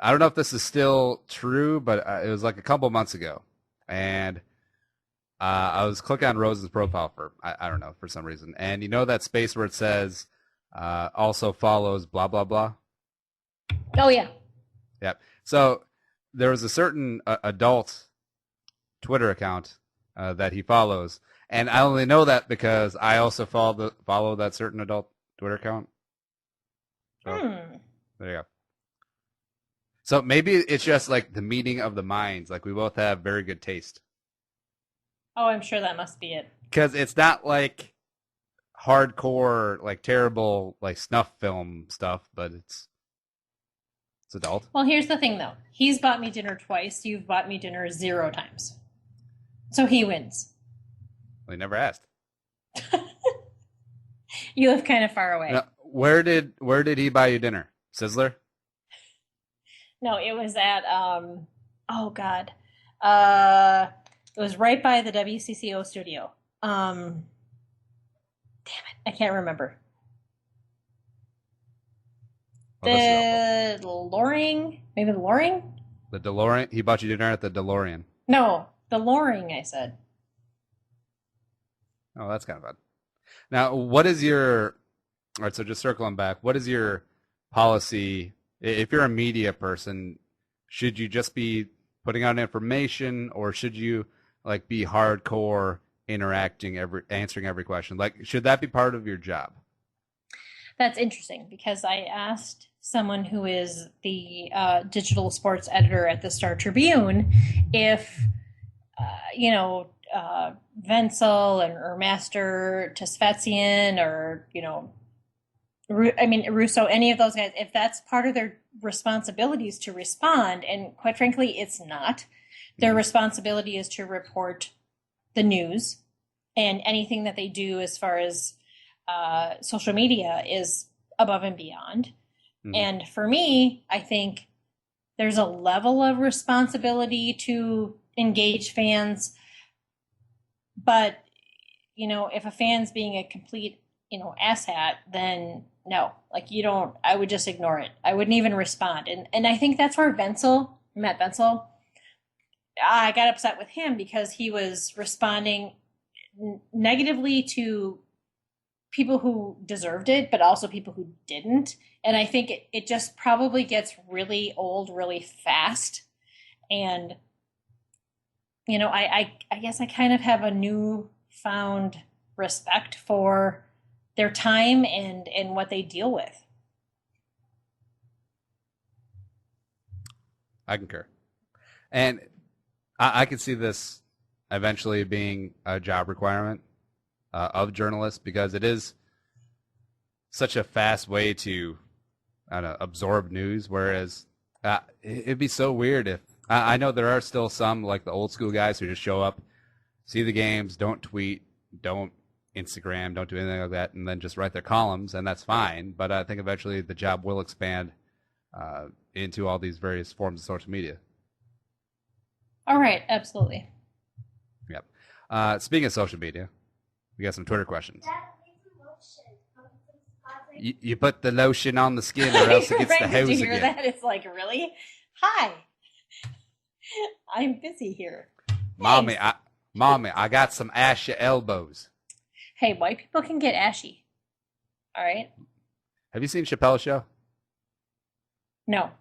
don't know if this is still true, but it was like a couple months ago, and I was clicking on Rosen's profile for I don't know, for some reason, and that space where it says also follows blah blah blah. Oh yeah. Yep. So there was a certain adult Twitter account that he follows. And I only know that because I also follow that certain adult Twitter account. So, there you go. So maybe it's just like the meeting of the minds. Like we both have very good taste. Oh, I'm sure that must be it. Because it's not like hardcore, like terrible, like snuff film stuff, but it's adult. Well, here's the thing, though. He's bought me dinner twice. You've bought me dinner 0 times. So he wins. Well, he never asked. You live kind of far away. Now, where did he buy you dinner? Sizzler? No, it was at oh god. It was right by the WCCO studio. Damn it, I can't remember. The Loring? Maybe the Loring? The DeLorean? He bought you dinner at the DeLorean. No, the Loring, I said. Oh, that's kind of odd. Now, what is your... All right, so just circling back, what is your policy? If you're a media person, should you just be putting out information, or should you like be hardcore answering every question? Like, should that be part of your job? That's interesting, because I asked someone who is the digital sports editor at the Star Tribune if, Wenzel or Master Tesfatzian or, Russo, any of those guys, if that's part of their responsibilities to respond. And quite frankly, it's not. Their responsibility is to report the news, and anything that they do as far as social media is above and beyond. Mm-hmm. And for me, I think there's a level of responsibility to engage fans. But, if a fan's being a complete, asshat, then no, I would just ignore it. I wouldn't even respond. And I think that's where Matt Wenzel, I got upset with him because he was responding negatively to people who deserved it, but also people who didn't. And I think it just probably gets really old really fast. And, you know, I guess I kind of have a newfound respect for their time and what they deal with. I concur. And I could see this eventually being a job requirement of journalists because it is such a fast way to, I don't know, absorb news. Whereas it'd be so weird if I know there are still some like the old school guys who just show up, see the games, don't tweet, don't Instagram, don't do anything like that, and then just write their columns, and that's fine. But I think eventually the job will expand into all these various forms of social media. All right, absolutely. Yep. Speaking of social media, we got some Twitter questions. You put the lotion on the skin, or else it gets the hose Did you hear again. that? It's like, really? Hi, I'm busy here. Mommy, I got some ashy elbows. Hey, white people can get ashy. All right. Have you seen Chappelle's show? No.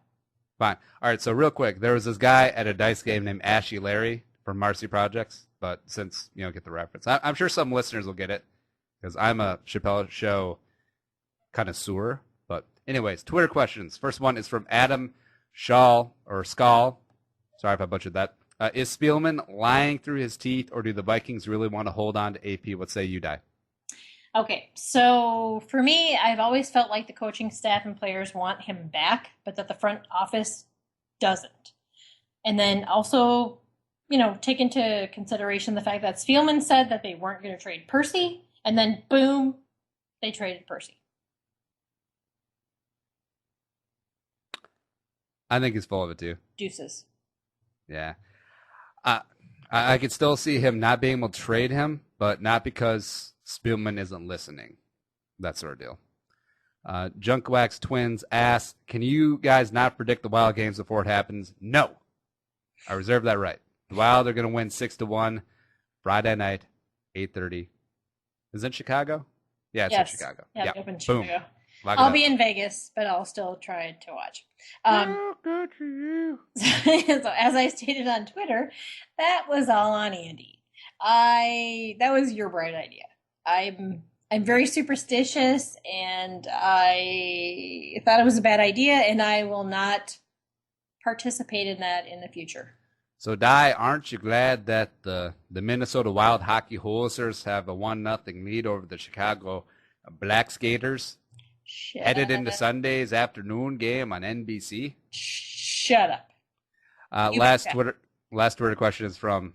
Fine. All right, so real quick, there was this guy at a dice game named Ashy Larry from Marcy Projects, but since you don't get the reference, I'm sure some listeners will get it, because I'm a Chappelle Show connoisseur. But anyways, Twitter questions. First one is from Adam Schall, or Skall. Sorry if I butchered that. Is Spielman lying through his teeth, or do the Vikings really want to hold on to AP? What say you, Di? Okay, so for me, I've always felt like the coaching staff and players want him back, but that the front office doesn't. And then also, you know, take into consideration the fact that Spielman said that they weren't going to trade Percy, and then boom, they traded Percy. I think he's full of it too. Deuces. Yeah. I could still see him not being able to trade him, but not because Spielman isn't listening. That sort of deal. Junkwax Twins asks, can you guys not predict the Wild games before it happens? No. I reserve that right. The Wild are going to win 6-1 Friday night, 8:30. Is it Chicago? Yeah, it's in Chicago. Yeah, Yep. Boom. Chicago. I'll be in Vegas, but I'll still try to watch. Good for you. So as I stated on Twitter, that was all on Andy. That was your bright idea. I'm very superstitious, and I thought it was a bad idea, and I will not participate in that in the future. So, Di, aren't you glad that the Minnesota Wild hockey hosers have a 1-0 lead over the Chicago Black Skaters? Headed into Sunday's afternoon game on NBC? Shut up. Last Twitter question is from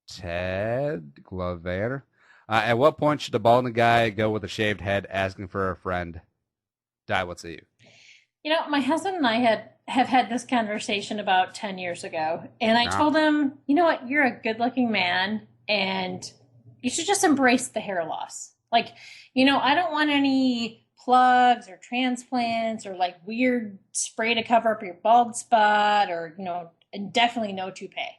Ted Glover. At what point should the balding guy go with a shaved head asking for a friend? Di, what say you? You know, my husband and I have had this conversation about 10 years ago, and I told him, you know what, you're a good-looking man, and you should just embrace the hair loss. Like, you know, I don't want any plugs or transplants or like weird spray to cover up your bald spot, or, you know, and definitely no toupee.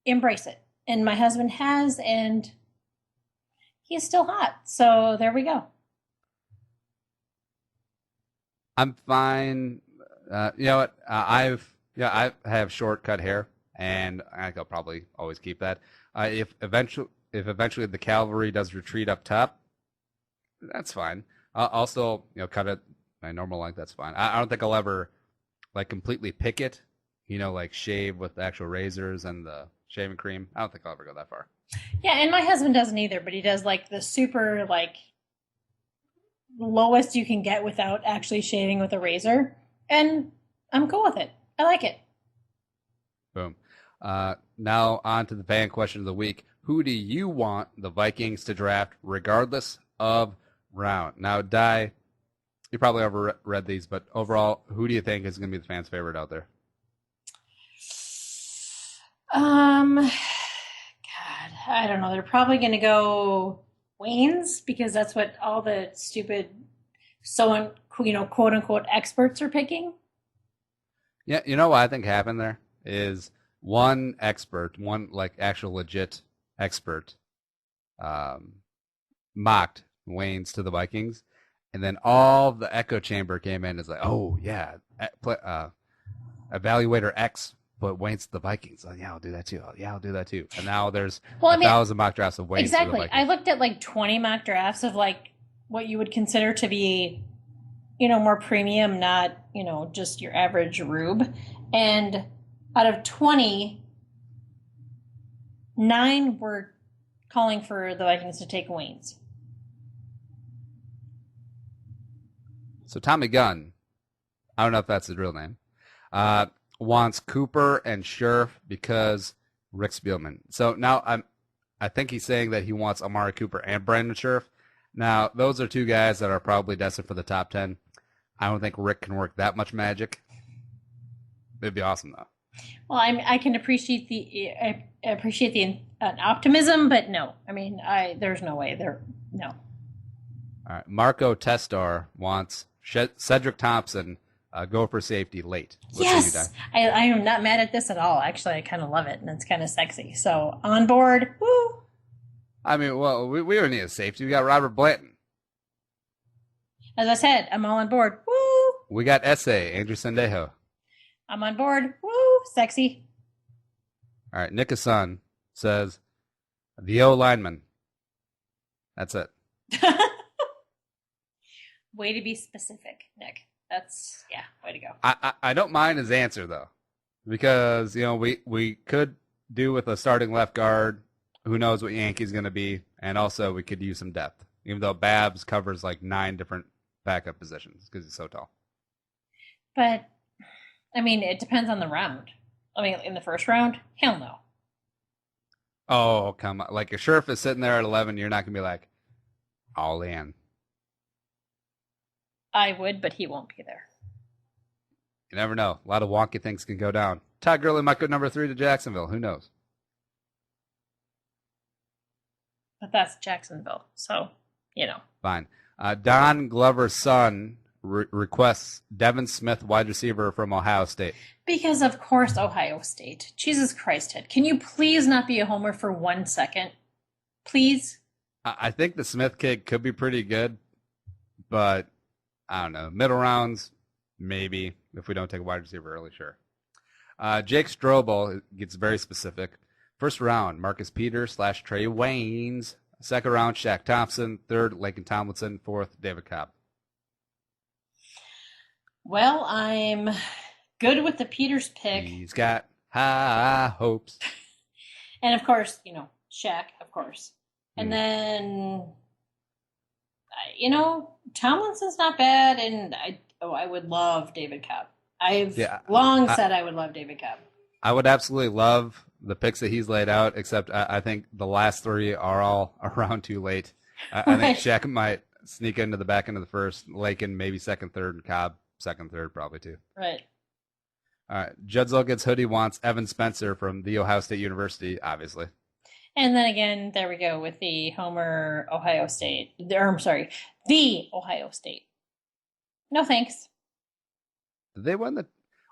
Embrace it. And my husband has, and he's still hot. So there we go. I'm fine. You know what? I have short cut hair, and I'll probably always keep that. If eventually the cavalry does retreat up top, that's fine. I'll still, you know, cut it my normal length. That's fine. I don't think I'll ever like completely pick it. You know, like shave with the actual razors and the shaving cream. I don't think I'll ever go that far. Yeah, and my husband doesn't either, but he does like the super like lowest you can get without actually shaving with a razor, and I'm cool with it. I like it. Boom. Now on to the fan question of the week. Who do you want the Vikings to draft regardless of round? Now, Di, you probably ever read these, but overall, who do you think is going to be the fans' favorite out there? God, I don't know. They're probably going to go Waynes, because that's what all the stupid, quote unquote experts are picking. Yeah, you know what I think happened there is one expert, one like actual legit expert, mocked Wayne's to the Vikings, and then all the echo chamber came in. It's like, oh yeah, evaluator X put Wayne's to the Vikings. Oh yeah, I'll do that too. Oh, yeah, I'll do that too. And now there's 1,000 mock drafts of Wayne's to the Vikings. I looked at like 20 mock drafts of like what you would consider to be, more premium, not, just your average rube. And out of 20, 9 were calling for the Vikings to take Wayne's. So Tommy Gunn, I don't know if that's his real name, wants Cooper and Scherf because Rick Spielman. So now I think he's saying that he wants Amari Cooper and Brandon Scherf. Now, those are 2 guys that are probably destined for the top 10. I don't think Rick can work that much magic. It'd be awesome, though. Well, I can appreciate the optimism, but no. I mean, there's no way there. No. All right. Marco Testar wants Cedric Thompson go for safety late. Yes, I am not mad at this at all. Actually, I kind of love it, and it's kind of sexy. So on board. Woo! I mean, well, we don't need a safety. We got Robert Blanton. As I said, I'm all on board. Woo! We got Essay, Andrew Sendejo. I'm on board. Woo! Sexy. All right, Nick Hassan says the O lineman. That's it. Way to be specific, Nick. That's, way to go. I don't mind his answer, though, because, we could do with a starting left guard. Who knows what Yankee's going to be, and also we could use some depth, even though Babs covers like 9 different backup positions because he's so tall. But, I mean, it depends on the round. I mean, in the first round, hell no. Oh, come on. Like, if Scherf is sitting there at 11, you're not going to be like, all in. I would, but he won't be there. You never know. A lot of wonky things can go down. Todd Gurley might go number 3 to Jacksonville. Who knows? But that's Jacksonville, so, Fine. Don Glover's son requests Devin Smith, wide receiver from Ohio State. Because, of course, Ohio State. Jesus Christ, Ted. Can you please not be a homer for 1 second? Please? I think the Smith kid could be pretty good, but I don't know. Middle rounds, maybe. If we don't take a wide receiver early, sure. Jake Strobel gets very specific. First round, Marcus Peters / Trey Waynes. Second round, Shaq Thompson. Third, Laken Tomlinson. Fourth, David Cobb. Well, I'm good with the Peters pick. He's got high hopes. And, of course, Shaq, of course. And then, Tomlinson's not bad, and I would love David Cobb. I've long said I would love David Cobb. I would absolutely love the picks that he's laid out, except I think the last 3 are all around too late. I think Shaq might sneak into the back end of the first, Laken maybe second, third, and Cobb second, third probably too. Right. All right. Judzell gets hoodie wants Evan Spencer from the Ohio State University, obviously. And then again, there we go with the Homer Ohio State. The Ohio State. No thanks. Did they win the?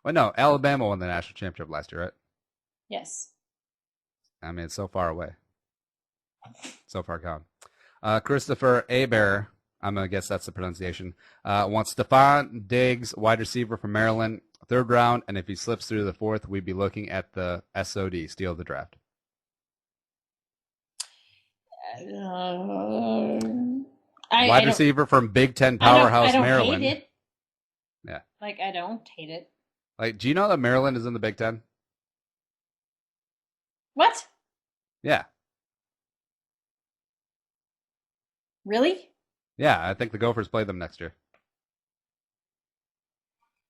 Well, no, Alabama won the national championship last year, right? Yes. I mean, it's so far away. So far gone. Christopher Aber, I'm going to guess that's the pronunciation, wants Stephon Diggs, wide receiver from Maryland, 3rd round, and if he slips through the 4th, we'd be looking at the SOD, steal of the draft. Wide receiver from Big Ten powerhouse Maryland. I don't hate it. Yeah. I don't hate it. Do you know that Maryland is in the Big Ten? What? Yeah. Really? Yeah, I think the Gophers play them next year.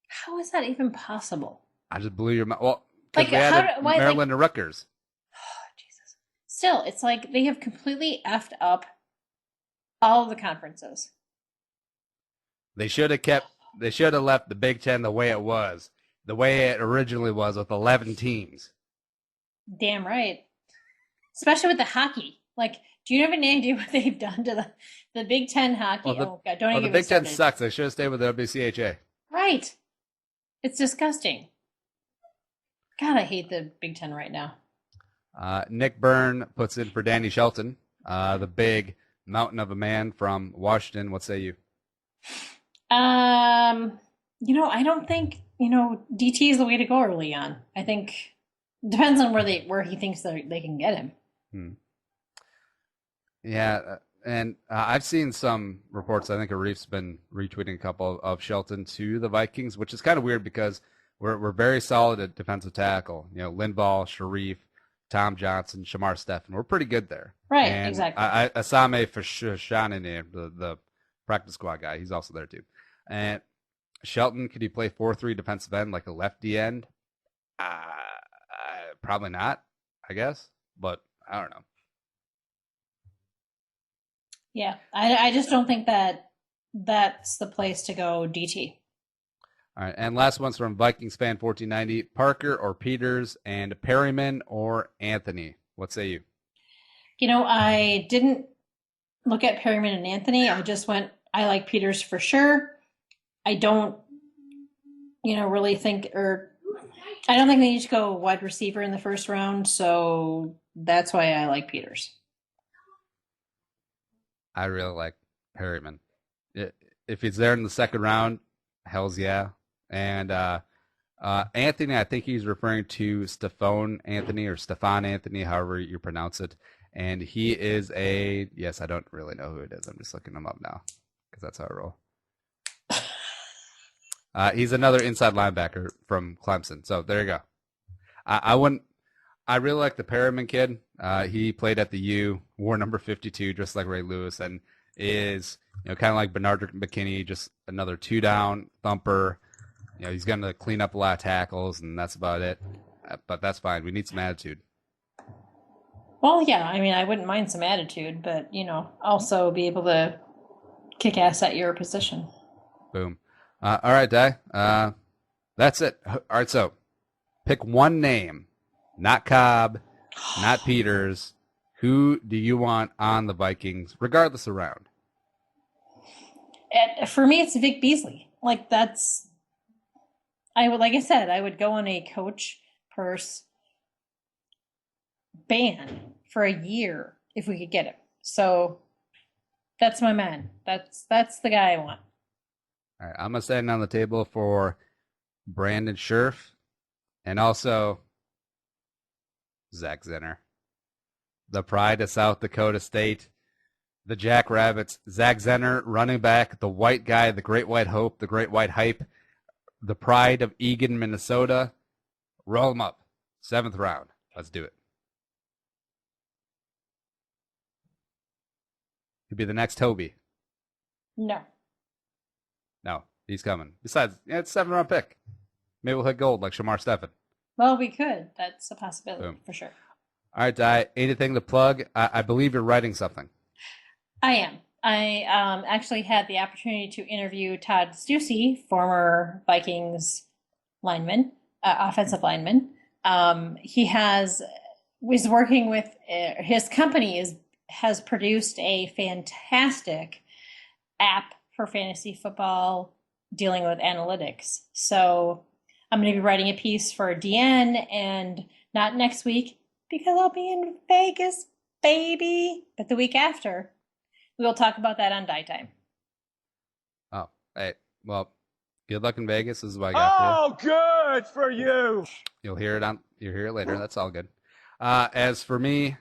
How is that even possible? I just blew your mind. Well, because Maryland and Rutgers. Oh, Jesus. Still, it's like they have completely effed up all of the conferences. They should have left the Big Ten the way it was. The way it originally was with 11 teams. Damn right. Especially with the hockey. Do you have any idea what they've done to the Big Ten hockey? God, don't even the Big Ten sucks. They should have stayed with the WCHA. Right. It's disgusting. God, I hate the Big Ten right now. Nick Byrne puts in for Danny Shelton, the big mountain of a man from Washington. What say you? I don't think, DT is the way to go early on. I think depends on where he thinks they can get him. Yeah, and I've seen some reports. I think Arif's been retweeting a couple of Shelton to the Vikings, which is kind of weird because we're very solid at defensive tackle. Linval, Sharif, Tom Johnson, Shamar Stephen. We're pretty good there. Right, and exactly. Asame Fashanine, the practice squad guy, he's also there too. And Shelton, could he play 4-3 defensive end like a lefty end? Probably not, I guess, but I don't know. Yeah, I just don't think that's the place to go DT. All right, and last one's from Vikings fan 1490. Parker or Peters, and Perryman or Anthony. What say you? I didn't look at Perryman and Anthony. I just went, I like Peters for sure. I don't, really think, I don't think they need to go wide receiver in the first round, so that's why I like Peters. I really like Perryman. If he's there in the second round, hell's yeah. And Anthony, I think he's referring to Stefan Anthony, however you pronounce it. And he is yes, I don't really know who it is. I'm just looking him up now because that's how I roll. He's another inside linebacker from Clemson. So there you go. I really like the Perryman kid. He played at the U, wore number 52, just like Ray Lewis, and is kind of like Bernard McKinney, just another 2-down thumper. He's going to clean up a lot of tackles, and that's about it. But that's fine. We need some attitude. Well, yeah. I wouldn't mind some attitude, but also be able to kick ass at your position. Boom. All right, Di. That's it. All right, so pick one name. Not Cobb, not Peters. Who do you want on the Vikings, regardless of round? For me, it's Vic Beasley. Like I would go on a coach purse ban for a year if we could get him. So that's my man. That's the guy I want. All right, I'm gonna stand on the table for Brandon Scherf, and also Zach Zenner, the pride of South Dakota State, the Jackrabbits. Zach Zenner, running back, the white guy, the great white hope, the great white hype, the pride of Eagan, Minnesota. Roll him up. 7th round. Let's do it. He'd be the next Toby. No, he's coming. Besides, it's a 7th round pick. Maybe we'll hit gold like Shamar Stephen. Well, we could. That's a possibility. Boom. For sure. All right, Di, anything to plug? I believe you're writing something. I am. I actually had the opportunity to interview Todd Stussy, former Vikings lineman, offensive lineman. He was working with his company has produced a fantastic app for fantasy football dealing with analytics. So I'm going to be writing a piece for DN, and not next week because I'll be in Vegas, baby, but the week after. We'll talk about that on Die Time. Oh, hey, well, good luck in Vegas. This is what I got for you. Oh, good for you. You'll hear it later. That's all good. As for me,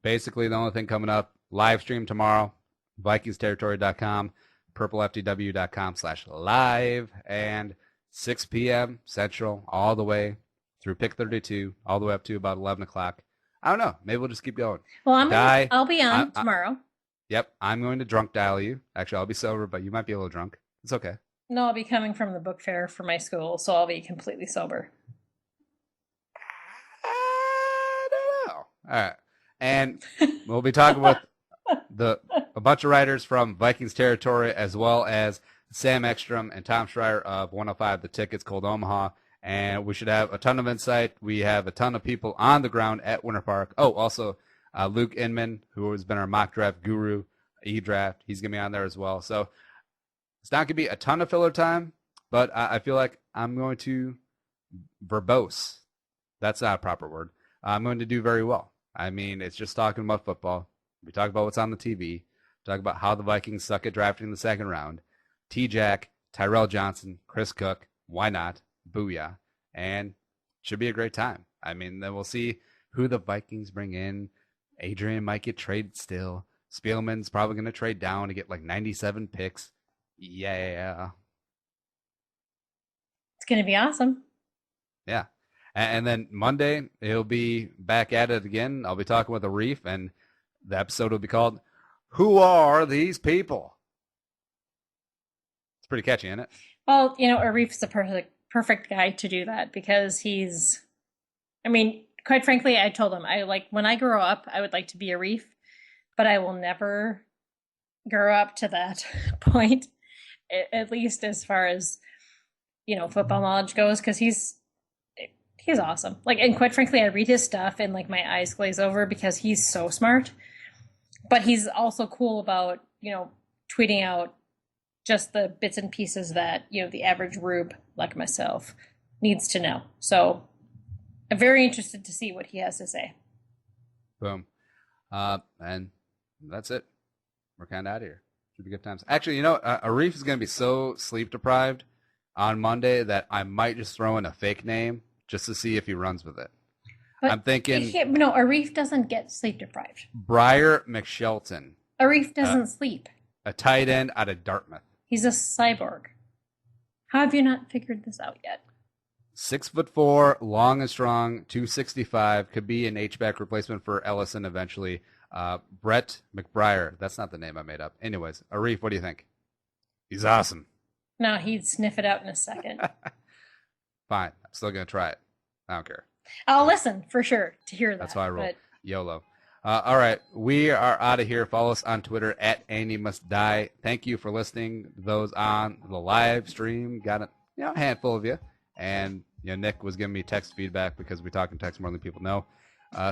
basically the only thing coming up, live stream tomorrow, VikingsTerritory.com, purpleftw.com/live, and 6 p.m. Central, all the way through pick 32, all the way up to about 11 o'clock. I don't know. Maybe we'll just keep going. Well, I'll be on tomorrow. Yep, I'm going to drunk dial you. Actually, I'll be sober, but you might be a little drunk. It's okay. No, I'll be coming from the book fair for my school, so I'll be completely sober. I don't know. All right. And we'll be talking with a bunch of writers from Vikings Territory, as well as Sam Ekstrom and Tom Schreier of 105 The Tickets, called Omaha. And we should have a ton of insight. We have a ton of people on the ground at Winter Park. Oh, also Luke Inman, who has been our mock draft guru, e-draft. He's going to be on there as well. So it's not going to be a ton of filler time, but I feel like I'm going to verbose That's not a proper word. I'm going to do very well. I mean, it's just talking about football. We talk about what's on the TV. Talk about how the Vikings suck at drafting in the second round. T-Jack, Tyrell Johnson, Chris Cook. Why not? Booyah. And should be a great time. I mean, then we'll see who the Vikings bring in. Adrian might get traded still. Spielman's probably going to trade down to get like 97 picks. Yeah. It's going to be awesome. Yeah. And then Monday, he'll be back at it again. I'll be talking with Arif, and the episode will be called, Who Are These People? It's pretty catchy, isn't it? Well, Arif's the perfect guy to do that because quite frankly, I told him, when I grow up, I would like to be Arif, but I will never grow up to that point, at least as far as, football knowledge goes, because he's awesome. And quite frankly, I read his stuff and my eyes glaze over because he's so smart, but he's also cool about, tweeting out just the bits and pieces that, the average rube like myself needs to know. So I'm very interested to see what he has to say. Boom. And that's it. We're kind of out of here. Should be good times. Actually, Arif is going to be so sleep deprived on Monday that I might just throw in a fake name just to see if he runs with it. But I'm thinking... No, Arif doesn't get sleep deprived. Briar McShelton. Arif doesn't sleep. A tight end out of Dartmouth. He's a cyborg. How have you not figured this out yet? 6'4", long and strong, 265. Could be an H-back replacement for Ellison eventually. Brett McBriar. That's not the name I made up. Anyways, Arif, what do you think? He's awesome. No, he'd sniff it out in a second. Fine. I'm still going to try it. I don't care. I'll listen for sure to hear that. That's how I roll. But... YOLO. All right. We are out of here. Follow us on Twitter at Andy Must Die. Thank you for listening. Those on the live stream, got a handful of you. And Nick was giving me text feedback because we talk in text more than people know.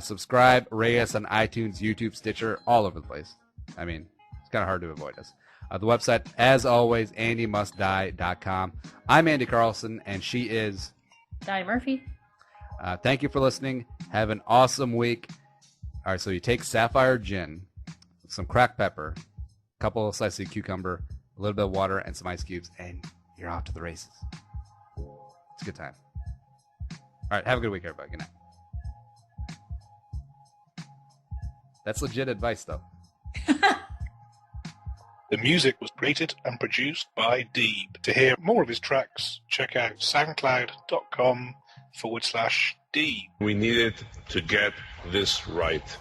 Subscribe, rate us on iTunes, YouTube, Stitcher, all over the place. I mean, it's kind of hard to avoid us. The website, as always, andymustdie.com. I'm Andy Carlson, and she is... Die Murphy. Thank you for listening. Have an awesome week. All right, so you take Sapphire Gin, some cracked pepper, a couple of slices of cucumber, a little bit of water, and some ice cubes, and you're off to the races. It's a good time. All right, have a good week, everybody. Good night. That's legit advice, though. The music was created and produced by Deeb. To hear more of his tracks, check out soundcloud.com/Deeb. We needed to get this right.